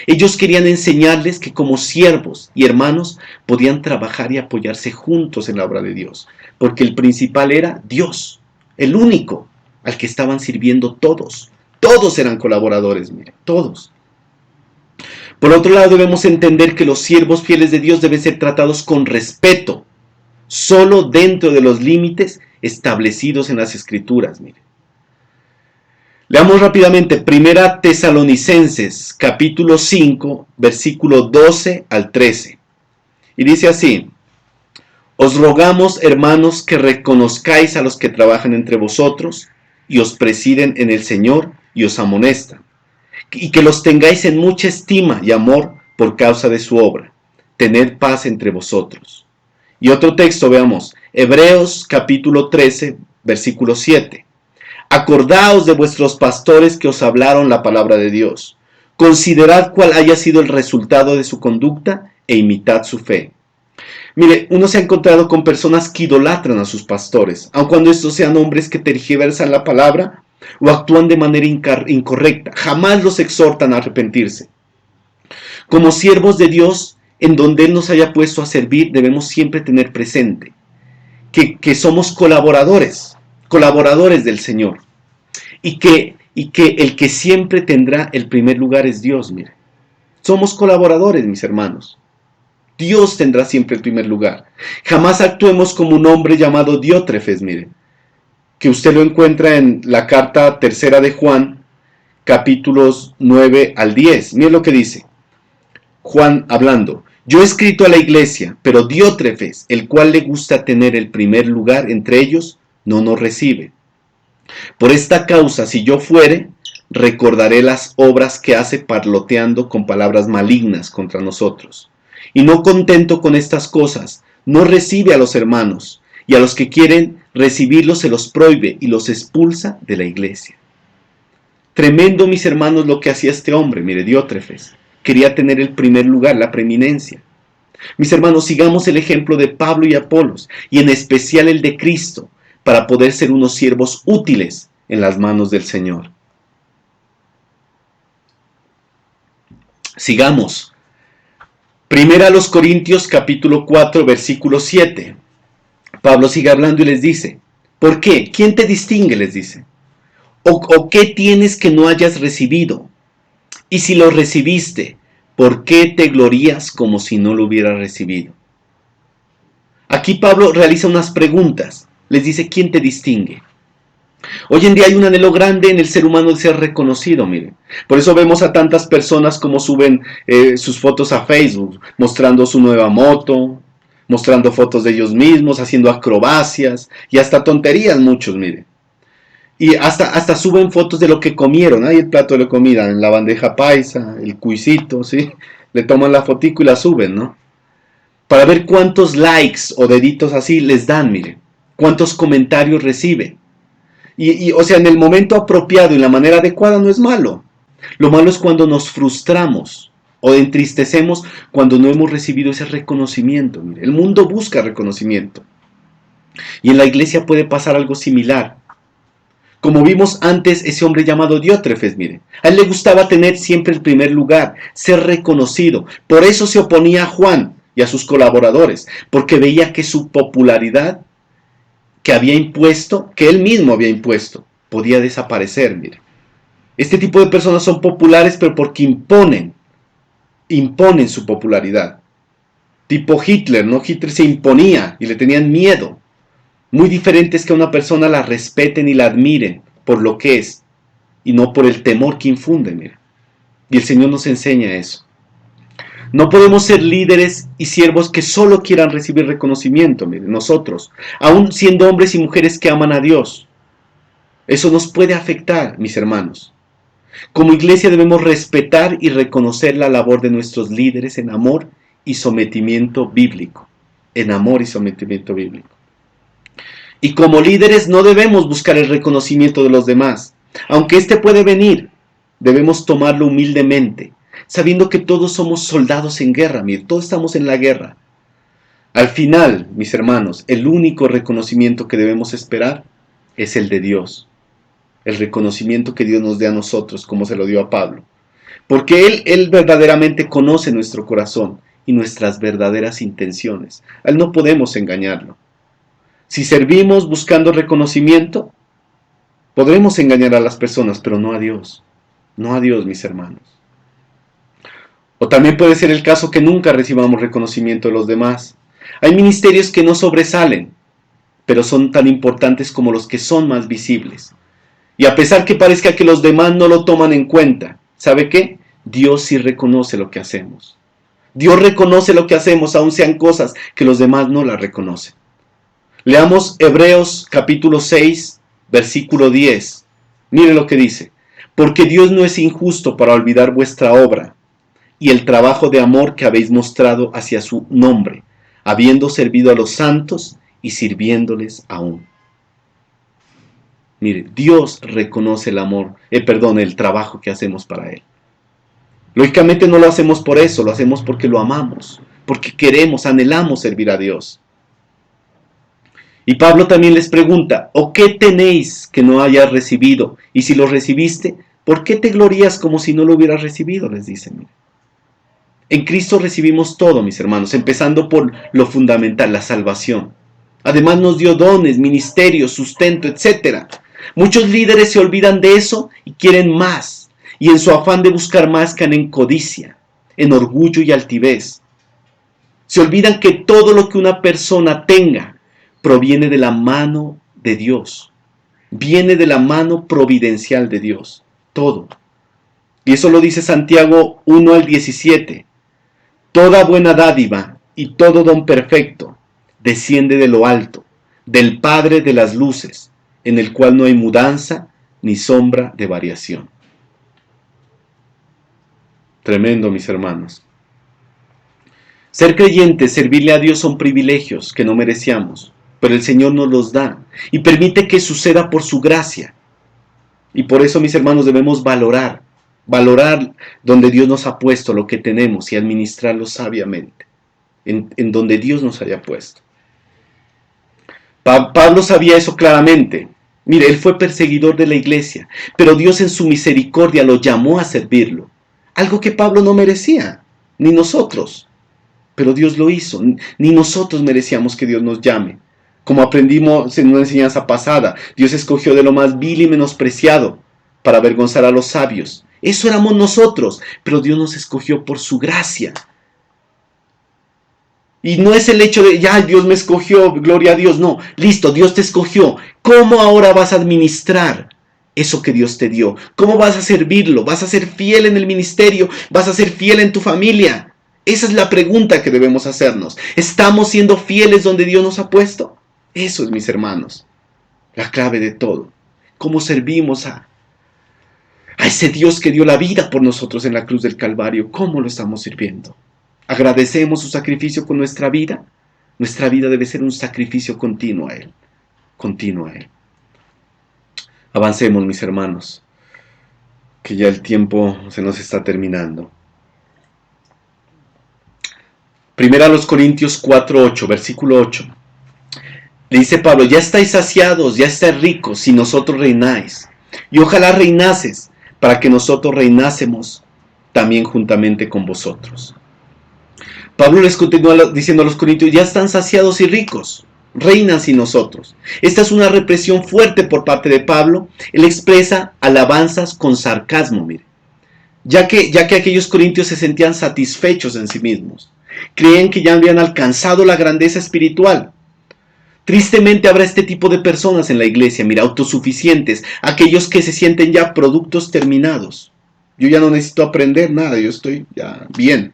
A: Ellos querían enseñarles que como siervos y hermanos podían trabajar y apoyarse juntos en la obra de Dios, porque el principal era Dios, el único al que estaban sirviendo todos. Todos eran colaboradores, mire, todos. Por otro lado, debemos entender que los siervos fieles de Dios deben ser tratados con respeto, solo dentro de los límites establecidos en las Escrituras. Mire. Leamos rápidamente 1 Tesalonicenses, capítulo 5, versículo 12 al 13. Y dice así, os rogamos, hermanos, que reconozcáis a los que trabajan entre vosotros y os presiden en el Señor y os amonestan, y que los tengáis en mucha estima y amor por causa de su obra. Tened paz entre vosotros. Y otro texto, veamos, Hebreos capítulo 13, versículo 7. Acordaos de vuestros pastores que os hablaron la palabra de Dios. Considerad cuál haya sido el resultado de su conducta e imitad su fe. Mire, uno se ha encontrado con personas que idolatran a sus pastores, aun cuando estos sean hombres que tergiversan la palabra o actúan de manera incorrecta. Jamás los exhortan a arrepentirse. Como siervos de Dios, en donde Él nos haya puesto a servir, debemos siempre tener presente que somos colaboradores del Señor. Y que el que siempre tendrá el primer lugar es Dios, mire. Somos colaboradores, mis hermanos. Dios tendrá siempre el primer lugar. Jamás actuemos como un hombre llamado Diótrefes, mire, que usted lo encuentra en la carta tercera de Juan, capítulos 9 al 10. Mire lo que dice. Juan hablando. Yo he escrito a la iglesia, pero Diótrefes, el cual le gusta tener el primer lugar entre ellos, no nos recibe. Por esta causa, si yo fuere, recordaré las obras que hace parloteando con palabras malignas contra nosotros. Y no contento con estas cosas, no recibe a los hermanos, y a los que quieren recibirlos se los prohíbe y los expulsa de la iglesia. Tremendo, mis hermanos, lo que hacía este hombre, mire, Diótrefes. Quería tener el primer lugar, la preeminencia. Mis hermanos, sigamos el ejemplo de Pablo y Apolos, y en especial el de Cristo, para poder ser unos siervos útiles en las manos del Señor. Sigamos. Primera a los Corintios capítulo 4 versículo 7. Pablo sigue hablando y les dice, ¿por qué? ¿Quién te distingue? Les dice. ¿O qué tienes que no hayas recibido? Y si lo recibiste, ¿por qué te glorías como si no lo hubieras recibido? Aquí Pablo realiza unas preguntas. Les dice, ¿quién te distingue? Hoy en día hay un anhelo grande en el ser humano de ser reconocido, miren. Por eso vemos a tantas personas como suben sus fotos a Facebook, mostrando su nueva moto, mostrando fotos de ellos mismos, haciendo acrobacias y hasta tonterías muchos, miren. Y hasta suben fotos de lo que comieron, ahí el plato de la comida, en la bandeja paisa, el cuisito, ¿sí? Le toman la fotico y la suben, ¿no? Para ver cuántos likes o deditos así les dan, miren. Cuántos comentarios reciben. O sea, en el momento apropiado y la manera adecuada no es malo. Lo malo es cuando nos frustramos o entristecemos cuando no hemos recibido ese reconocimiento. Mire, el mundo busca reconocimiento. Y en la iglesia puede pasar algo similar. Como vimos antes, ese hombre llamado Diótrefes, mire, a él le gustaba tener siempre el primer lugar, ser reconocido. Por eso se oponía a Juan y a sus colaboradores, porque veía que su popularidad que había impuesto, que él mismo había impuesto, podía desaparecer, mire. Este tipo de personas son populares, pero porque imponen su popularidad. Tipo Hitler, ¿no? Hitler se imponía y le tenían miedo. Muy diferente es que a una persona la respeten y la admiren por lo que es, y no por el temor que infunde, mire. Y el Señor nos enseña eso. No podemos ser líderes y siervos que solo quieran recibir reconocimiento, miren, nosotros, aún siendo hombres y mujeres que aman a Dios. Eso nos puede afectar, mis hermanos. Como iglesia debemos respetar y reconocer la labor de nuestros líderes en amor y sometimiento bíblico. En amor y sometimiento bíblico. Y como líderes no debemos buscar el reconocimiento de los demás. Aunque este puede venir, debemos tomarlo humildemente, sabiendo que todos somos soldados en guerra, mire, todos estamos en la guerra. Al final, mis hermanos, el único reconocimiento que debemos esperar es el de Dios. El reconocimiento que Dios nos dé a nosotros, como se lo dio a Pablo. Porque Él verdaderamente conoce nuestro corazón y nuestras verdaderas intenciones. A Él no podemos engañarlo. Si servimos buscando reconocimiento, podremos engañar a las personas, pero no a Dios. No a Dios, mis hermanos. O también puede ser el caso que nunca recibamos reconocimiento de los demás. Hay ministerios que no sobresalen, pero son tan importantes como los que son más visibles. Y a pesar que parezca que los demás no lo toman en cuenta, ¿sabe qué? Dios sí reconoce lo que hacemos. Dios reconoce lo que hacemos, aun sean cosas que los demás no las reconocen. Leamos Hebreos capítulo 6, versículo 10. Mire lo que dice. Porque Dios no es injusto para olvidar vuestra obra y el trabajo de amor que habéis mostrado hacia su nombre, habiendo servido a los santos y sirviéndoles aún. Mire, Dios reconoce el trabajo que hacemos para Él. Lógicamente no lo hacemos por eso, lo hacemos porque lo amamos, porque queremos, anhelamos servir a Dios. Y Pablo también les pregunta, ¿o qué tenéis que no hayas recibido? Y si lo recibiste, ¿por qué te glorías como si no lo hubieras recibido? Les dice, mire. En Cristo recibimos todo, mis hermanos, empezando por lo fundamental, la salvación. Además nos dio dones, ministerios, sustento, etc. Muchos líderes se olvidan de eso y quieren más. Y en su afán de buscar más caen en codicia, en orgullo y altivez. Se olvidan que todo lo que una persona tenga proviene de la mano de Dios. Viene de la mano providencial de Dios. Todo. Y eso lo dice Santiago 1 al 17. Toda buena dádiva y todo don perfecto desciende de lo alto, del Padre de las luces, en el cual no hay mudanza ni sombra de variación. Tremendo, mis hermanos. Ser creyentes, servirle a Dios son privilegios que no merecíamos, pero el Señor nos los da y permite que suceda por su gracia. Y por eso, mis hermanos, debemos valorar donde Dios nos ha puesto lo que tenemos y administrarlo sabiamente, en donde Dios nos haya puesto. Pablo sabía eso claramente. Mire, él fue perseguidor de la iglesia, pero Dios en su misericordia lo llamó a servirlo. Algo que Pablo no merecía, ni nosotros. Pero Dios lo hizo. Ni nosotros merecíamos que Dios nos llame. Como aprendimos en una enseñanza pasada, Dios escogió de lo más vil y menospreciado para avergonzar a los sabios. Eso éramos nosotros, pero Dios nos escogió por su gracia. Y no es el hecho de, ya, Dios me escogió, gloria a Dios. No, listo, Dios te escogió. ¿Cómo ahora vas a administrar eso que Dios te dio? ¿Cómo vas a servirlo? ¿Vas a ser fiel en el ministerio? ¿Vas a ser fiel en tu familia? Esa es la pregunta que debemos hacernos. ¿Estamos siendo fieles donde Dios nos ha puesto? Eso es, mis hermanos, la clave de todo. ¿Cómo servimos a ese Dios que dio la vida por nosotros en la cruz del Calvario? ¿Cómo lo estamos sirviendo? ¿Agradecemos su sacrificio con nuestra vida? Nuestra vida debe ser un sacrificio continuo a Él. Continuo a Él. Avancemos, mis hermanos, que ya el tiempo se nos está terminando. Primera a los Corintios 4:8, versículo 8. Le dice Pablo, ya estáis saciados, ya estáis ricos, si nosotros reináis. Y ojalá reinases, para que nosotros reinásemos también juntamente con vosotros. Pablo les continúa diciendo a los corintios, ya están saciados y ricos, reinan sin nosotros. Esta es una represión fuerte por parte de Pablo. Él expresa alabanzas con sarcasmo, mire. Ya que aquellos corintios se sentían satisfechos en sí mismos. Creían que ya habían alcanzado la grandeza espiritual. Tristemente habrá este tipo de personas en la iglesia, mira, autosuficientes, aquellos que se sienten ya productos terminados. Yo ya no necesito aprender nada, yo estoy ya bien.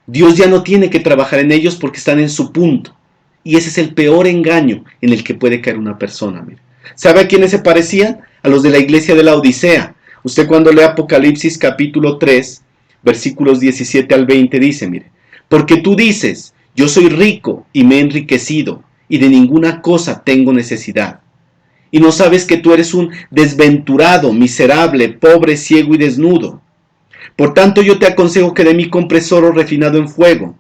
A: Dios ya no tiene que trabajar en ellos porque están en su punto. Y ese es el peor engaño en el que puede caer una persona. Mira. ¿Sabe a quiénes se parecían? A los de la iglesia de la Odisea. Usted cuando lee Apocalipsis capítulo 3, versículos 17 al 20 dice, mire, porque tú dices, yo soy rico y me he enriquecido y de ninguna cosa tengo necesidad. Y no sabes que tú eres un desventurado, miserable, pobre, ciego y desnudo. Por tanto yo te aconsejo que de mí compres oro refinado en fuego,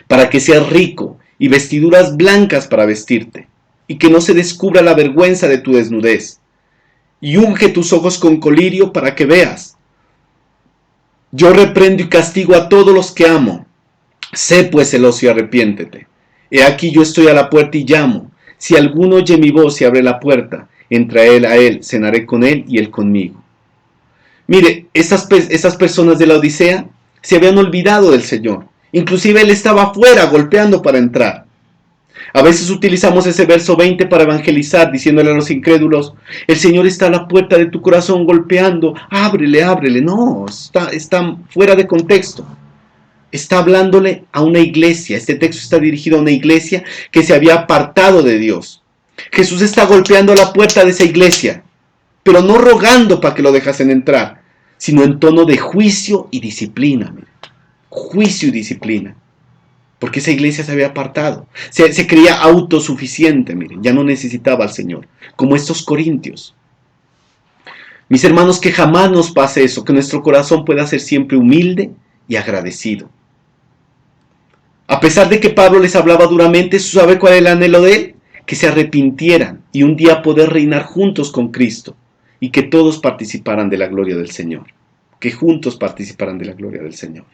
A: para que seas rico y vestiduras blancas para vestirte, y que no se descubra la vergüenza de tu desnudez. Y unge tus ojos con colirio para que veas. Yo reprendo y castigo a todos los que amo. Sé pues celoso y arrepiéntete. He aquí yo estoy a la puerta y llamo. Si alguno oye mi voz y abre la puerta, entraré a él, cenaré con él y él conmigo. Mire, esas personas de la Odisea se habían olvidado del Señor. Inclusive él estaba afuera golpeando para entrar. A veces utilizamos ese verso 20 para evangelizar, diciéndole a los incrédulos, el Señor está a la puerta de tu corazón golpeando, ábrele, ábrele. No, está fuera de contexto. Está hablándole a una iglesia. Este texto está dirigido a una iglesia que se había apartado de Dios. Jesús está golpeando la puerta de esa iglesia, pero no rogando para que lo dejasen entrar, sino en tono de juicio y disciplina. Mire. Juicio y disciplina. Porque esa iglesia se había apartado. Se creía autosuficiente, miren, ya no necesitaba al Señor. Como estos corintios. Mis hermanos, que jamás nos pase eso, que nuestro corazón pueda ser siempre humilde y agradecido. A pesar de que Pablo les hablaba duramente, ¿sabe cuál es el anhelo de él? Que se arrepintieran y un día poder reinar juntos con Cristo y que todos participaran de la gloria del Señor. que juntos participarán de la gloria del Señor.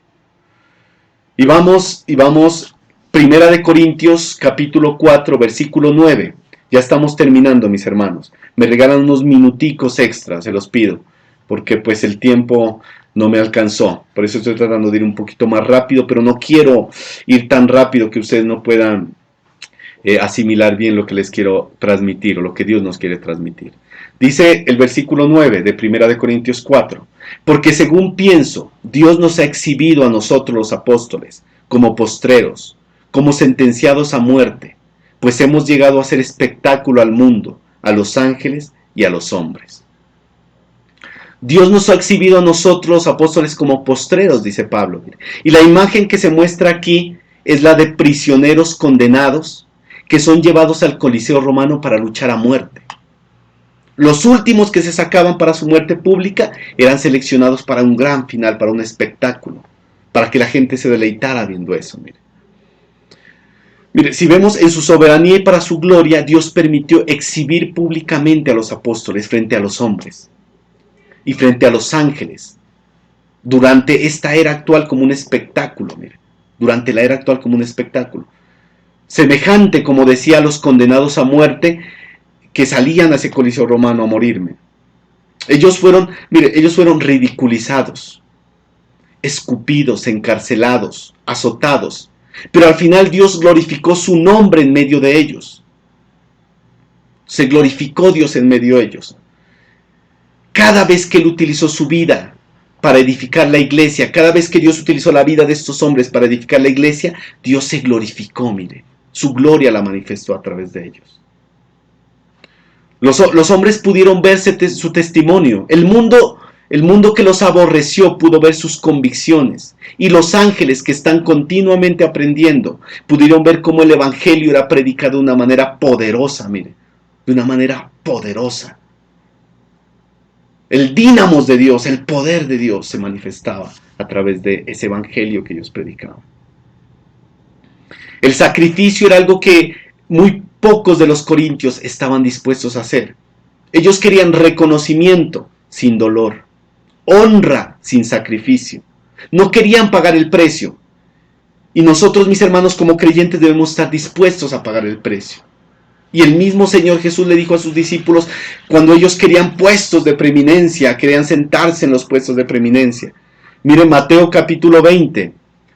A: Y vamos, Primera de Corintios, capítulo 4, versículo 9. Ya estamos terminando, mis hermanos. Me regalan unos minuticos extras, se los pido, porque pues el tiempo no me alcanzó. Por eso estoy tratando de ir un poquito más rápido, pero no quiero ir tan rápido que ustedes no puedan asimilar bien lo que les quiero transmitir o lo que Dios nos quiere transmitir. Dice el versículo 9 de Primera de Corintios 4, porque según pienso, Dios nos ha exhibido a nosotros los apóstoles como postreros, como sentenciados a muerte, pues hemos llegado a hacer espectáculo al mundo, a los ángeles y a los hombres. Dios nos ha exhibido a nosotros los apóstoles como postreros, dice Pablo. Y la imagen que se muestra aquí es la de prisioneros condenados que son llevados al Coliseo romano para luchar a muerte. Los últimos que se sacaban para su muerte pública eran seleccionados para un gran final, para un espectáculo, para que la gente se deleitara viendo eso. Mire, si vemos en su soberanía y para su gloria, Dios permitió exhibir públicamente a los apóstoles frente a los hombres y frente a los ángeles durante esta era actual como un espectáculo. Mire, durante la era actual como un espectáculo. Semejante, como decía, a los condenados a muerte que salían a ese coliseo romano a morirme. Ellos fueron ridiculizados, escupidos, encarcelados, azotados, pero al final Dios glorificó su nombre en medio de ellos. Se glorificó Dios en medio de ellos. Cada vez que Él utilizó su vida para edificar la iglesia, cada vez que Dios utilizó la vida de estos hombres para edificar la iglesia, Dios se glorificó, mire. Su gloria la manifestó a través de ellos. Los hombres pudieron ver su testimonio. El mundo que los aborreció pudo ver sus convicciones. Y los ángeles que están continuamente aprendiendo pudieron ver cómo el evangelio era predicado de una manera poderosa, mire. De una manera poderosa. El dínamos de Dios, el poder de Dios se manifestaba a través de ese evangelio que ellos predicaban. El sacrificio era algo que muy pocos de los corintios estaban dispuestos a hacer. Ellos querían reconocimiento sin dolor, honra sin sacrificio. No querían pagar el precio. Y nosotros, mis hermanos, como creyentes debemos estar dispuestos a pagar el precio. Y el mismo Señor Jesús le dijo a sus discípulos cuando ellos querían puestos de preeminencia, querían sentarse en los puestos de preeminencia. Miren Mateo capítulo 20,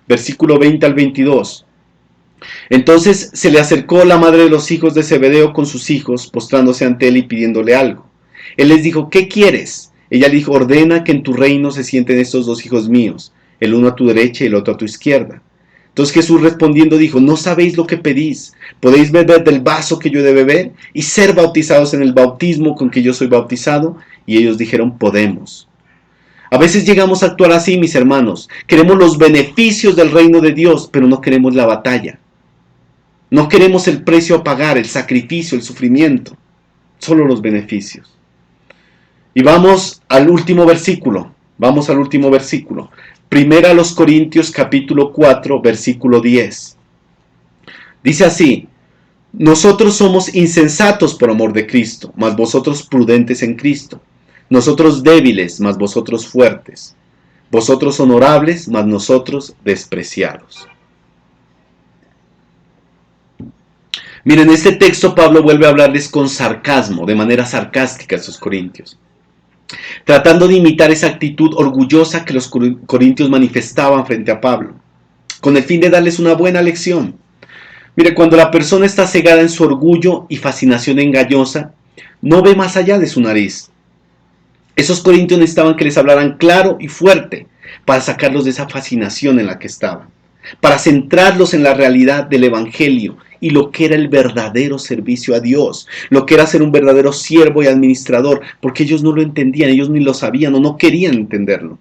A: versículo 20 al 22. Entonces se le acercó la madre de los hijos de Zebedeo con sus hijos, postrándose ante él y pidiéndole algo. Él les dijo, ¿qué quieres? Ella le dijo, ordena que en tu reino se sienten estos dos hijos míos, el uno a tu derecha y el otro a tu izquierda. Entonces Jesús respondiendo dijo, no sabéis lo que pedís, ¿podéis beber del vaso que yo he de beber y ser bautizados en el bautismo con que yo soy bautizado? Y ellos dijeron, podemos. A veces llegamos a actuar así, mis hermanos. Queremos los beneficios del reino de Dios, pero no queremos la batalla. No queremos el precio a pagar, el sacrificio, el sufrimiento. Solo los beneficios. Y vamos al último versículo. Primera a los Corintios capítulo 4, versículo 10. Dice así, nosotros somos insensatos por amor de Cristo, mas vosotros prudentes en Cristo. Nosotros débiles, mas vosotros fuertes. Vosotros honorables, mas nosotros despreciados. Miren, en este texto Pablo vuelve a hablarles con sarcasmo, de manera sarcástica a sus corintios, tratando de imitar esa actitud orgullosa que los corintios manifestaban frente a Pablo, con el fin de darles una buena lección. Mire, cuando la persona está cegada en su orgullo y fascinación engañosa, no ve más allá de su nariz. Esos corintios necesitaban que les hablaran claro y fuerte para sacarlos de esa fascinación en la que estaban, para centrarlos en la realidad del evangelio y lo que era el verdadero servicio a Dios, lo que era ser un verdadero siervo y administrador, porque ellos no lo entendían, ellos ni lo sabían o no querían entenderlo.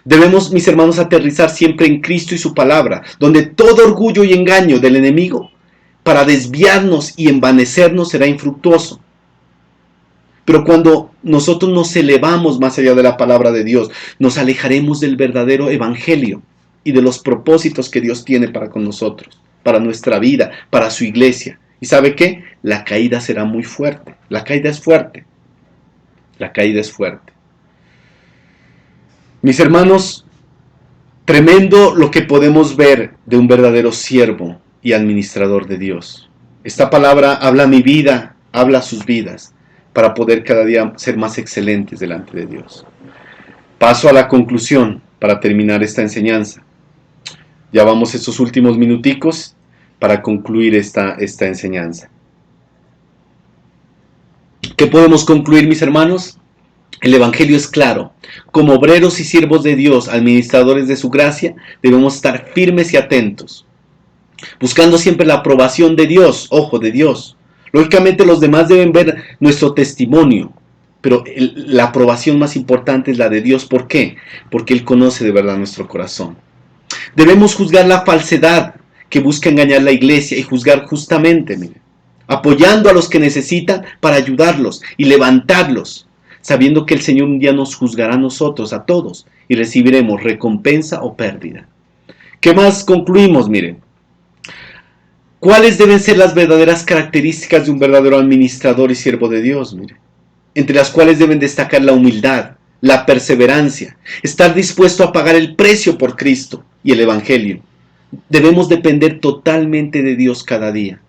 A: Debemos, mis hermanos, aterrizar siempre en Cristo y su palabra, donde todo orgullo y engaño del enemigo para desviarnos y envanecernos será infructuoso. Pero cuando nosotros nos elevamos más allá de la palabra de Dios, nos alejaremos del verdadero evangelio y de los propósitos que Dios tiene para con nosotros, para nuestra vida, para su iglesia. ¿Y sabe qué? La caída será muy fuerte. La caída es fuerte. La caída es fuerte. Mis hermanos, tremendo lo que podemos ver de un verdadero siervo y administrador de Dios. Esta palabra habla mi vida, habla sus vidas, para poder cada día ser más excelentes delante de Dios. Paso a la conclusión para terminar esta enseñanza. Ya vamos estos últimos minuticos para concluir esta enseñanza. ¿Qué podemos concluir, mis hermanos? El Evangelio es claro. Como obreros y siervos de Dios, administradores de su gracia, debemos estar firmes y atentos, buscando siempre la aprobación de Dios, ojo, de Dios. Lógicamente los demás deben ver nuestro testimonio, pero la aprobación más importante es la de Dios. ¿Por qué? Porque Él conoce de verdad nuestro corazón. Debemos juzgar la falsedad que busca engañar la iglesia y juzgar justamente, mire, apoyando a los que necesitan para ayudarlos y levantarlos, sabiendo que el Señor un día nos juzgará a nosotros, a todos, y recibiremos recompensa o pérdida. ¿Qué más concluimos? Miren, ¿cuáles deben ser las verdaderas características de un verdadero administrador y siervo de Dios? Miren, entre las cuales deben destacar la humildad, la perseverancia, estar dispuesto a pagar el precio por Cristo y el Evangelio. Debemos depender totalmente de Dios cada día,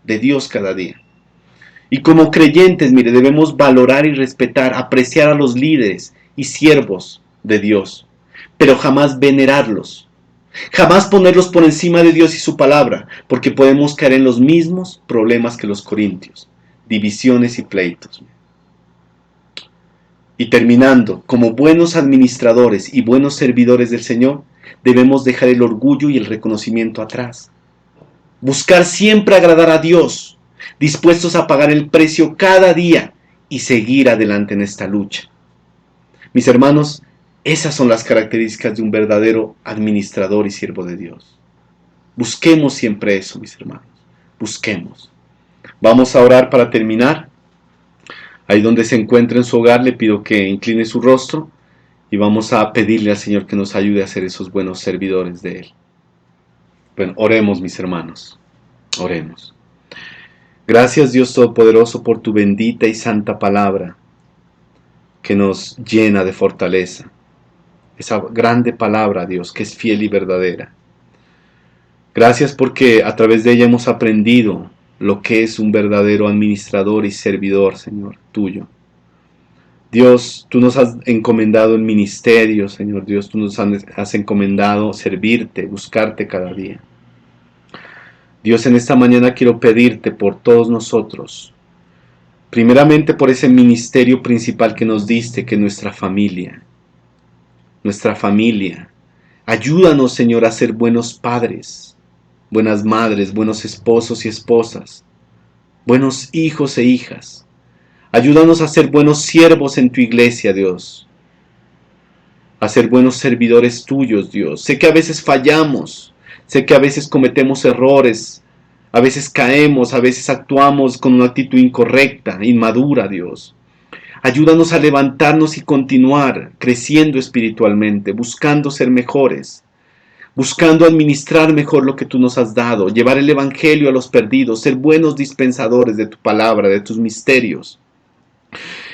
A: de Dios cada día. Y como creyentes, mire, debemos valorar y respetar, apreciar a los líderes y siervos de Dios, pero jamás venerarlos, jamás ponerlos por encima de Dios y su palabra, porque podemos caer en los mismos problemas que los corintios, divisiones y pleitos. Y terminando, como buenos administradores y buenos servidores del Señor, debemos dejar el orgullo y el reconocimiento atrás. Buscar siempre agradar a Dios, dispuestos a pagar el precio cada día y seguir adelante en esta lucha. Mis hermanos, esas son las características de un verdadero administrador y siervo de Dios. Busquemos siempre eso, mis hermanos. Busquemos. Vamos a orar para terminar. Ahí donde se encuentre en su hogar, le pido que incline su rostro y vamos a pedirle al Señor que nos ayude a ser esos buenos servidores de Él. Bueno, oremos, mis hermanos. Oremos. Gracias, Dios Todopoderoso, por tu bendita y santa palabra que nos llena de fortaleza. Esa grande palabra, Dios, que es fiel y verdadera. Gracias porque a través de ella hemos aprendido lo que es un verdadero administrador y servidor, Señor, tuyo. Dios, tú nos has encomendado el ministerio, Señor Dios, tú nos has encomendado servirte, buscarte cada día. Dios, en esta mañana quiero pedirte por todos nosotros, primeramente por ese ministerio principal que nos diste, que es nuestra familia. Nuestra familia. Ayúdanos, Señor, a ser buenos padres, buenas madres, buenos esposos y esposas, buenos hijos e hijas. Ayúdanos a ser buenos siervos en tu iglesia, Dios. A ser buenos servidores tuyos, Dios. Sé que a veces fallamos, sé que a veces cometemos errores, a veces caemos, a veces actuamos con una actitud incorrecta, inmadura, Dios. Ayúdanos a levantarnos y continuar creciendo espiritualmente, buscando ser mejores, buscando administrar mejor lo que tú nos has dado, llevar el Evangelio a los perdidos, ser buenos dispensadores de tu palabra, de tus misterios.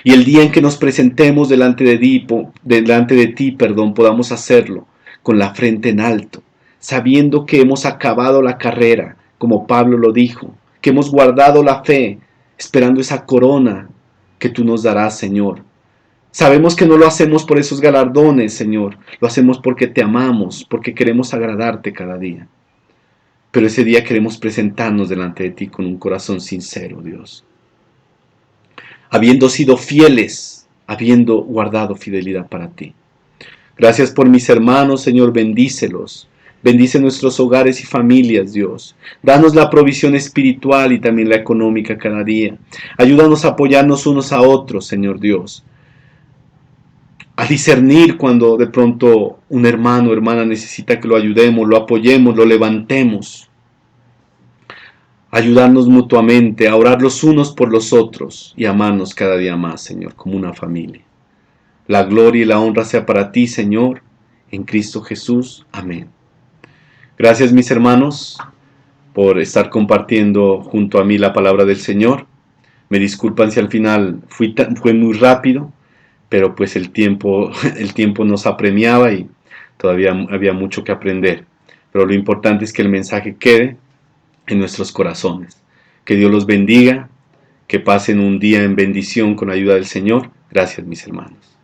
A: Y el día en que nos presentemos delante de ti, podamos hacerlo con la frente en alto, sabiendo que hemos acabado la carrera, como Pablo lo dijo, que hemos guardado la fe, esperando esa corona que tú nos darás, Señor. Sabemos que no lo hacemos por esos galardones, Señor, lo hacemos porque te amamos, porque queremos agradarte cada día. Pero ese día queremos presentarnos delante de ti con un corazón sincero, Dios. Habiendo sido fieles, habiendo guardado fidelidad para ti. Gracias por mis hermanos, Señor, bendícelos. Bendice nuestros hogares y familias, Dios. Danos la provisión espiritual y también la económica cada día. Ayúdanos a apoyarnos unos a otros, Señor Dios. A discernir cuando de pronto un hermano o hermana necesita que lo ayudemos, lo apoyemos, lo levantemos. Ayudarnos mutuamente, a orar los unos por los otros y amarnos cada día más, Señor, como una familia. La gloria y la honra sea para ti, Señor, en Cristo Jesús. Amén. Gracias, mis hermanos, por estar compartiendo junto a mí la palabra del Señor. Me disculpan si al final fue muy rápido, pero pues el tiempo, el tiempo nos apremiaba y todavía había mucho que aprender. Pero lo importante es que el mensaje quede en nuestros corazones. Que Dios los bendiga, que pasen un día en bendición con ayuda del Señor. Gracias, mis hermanos.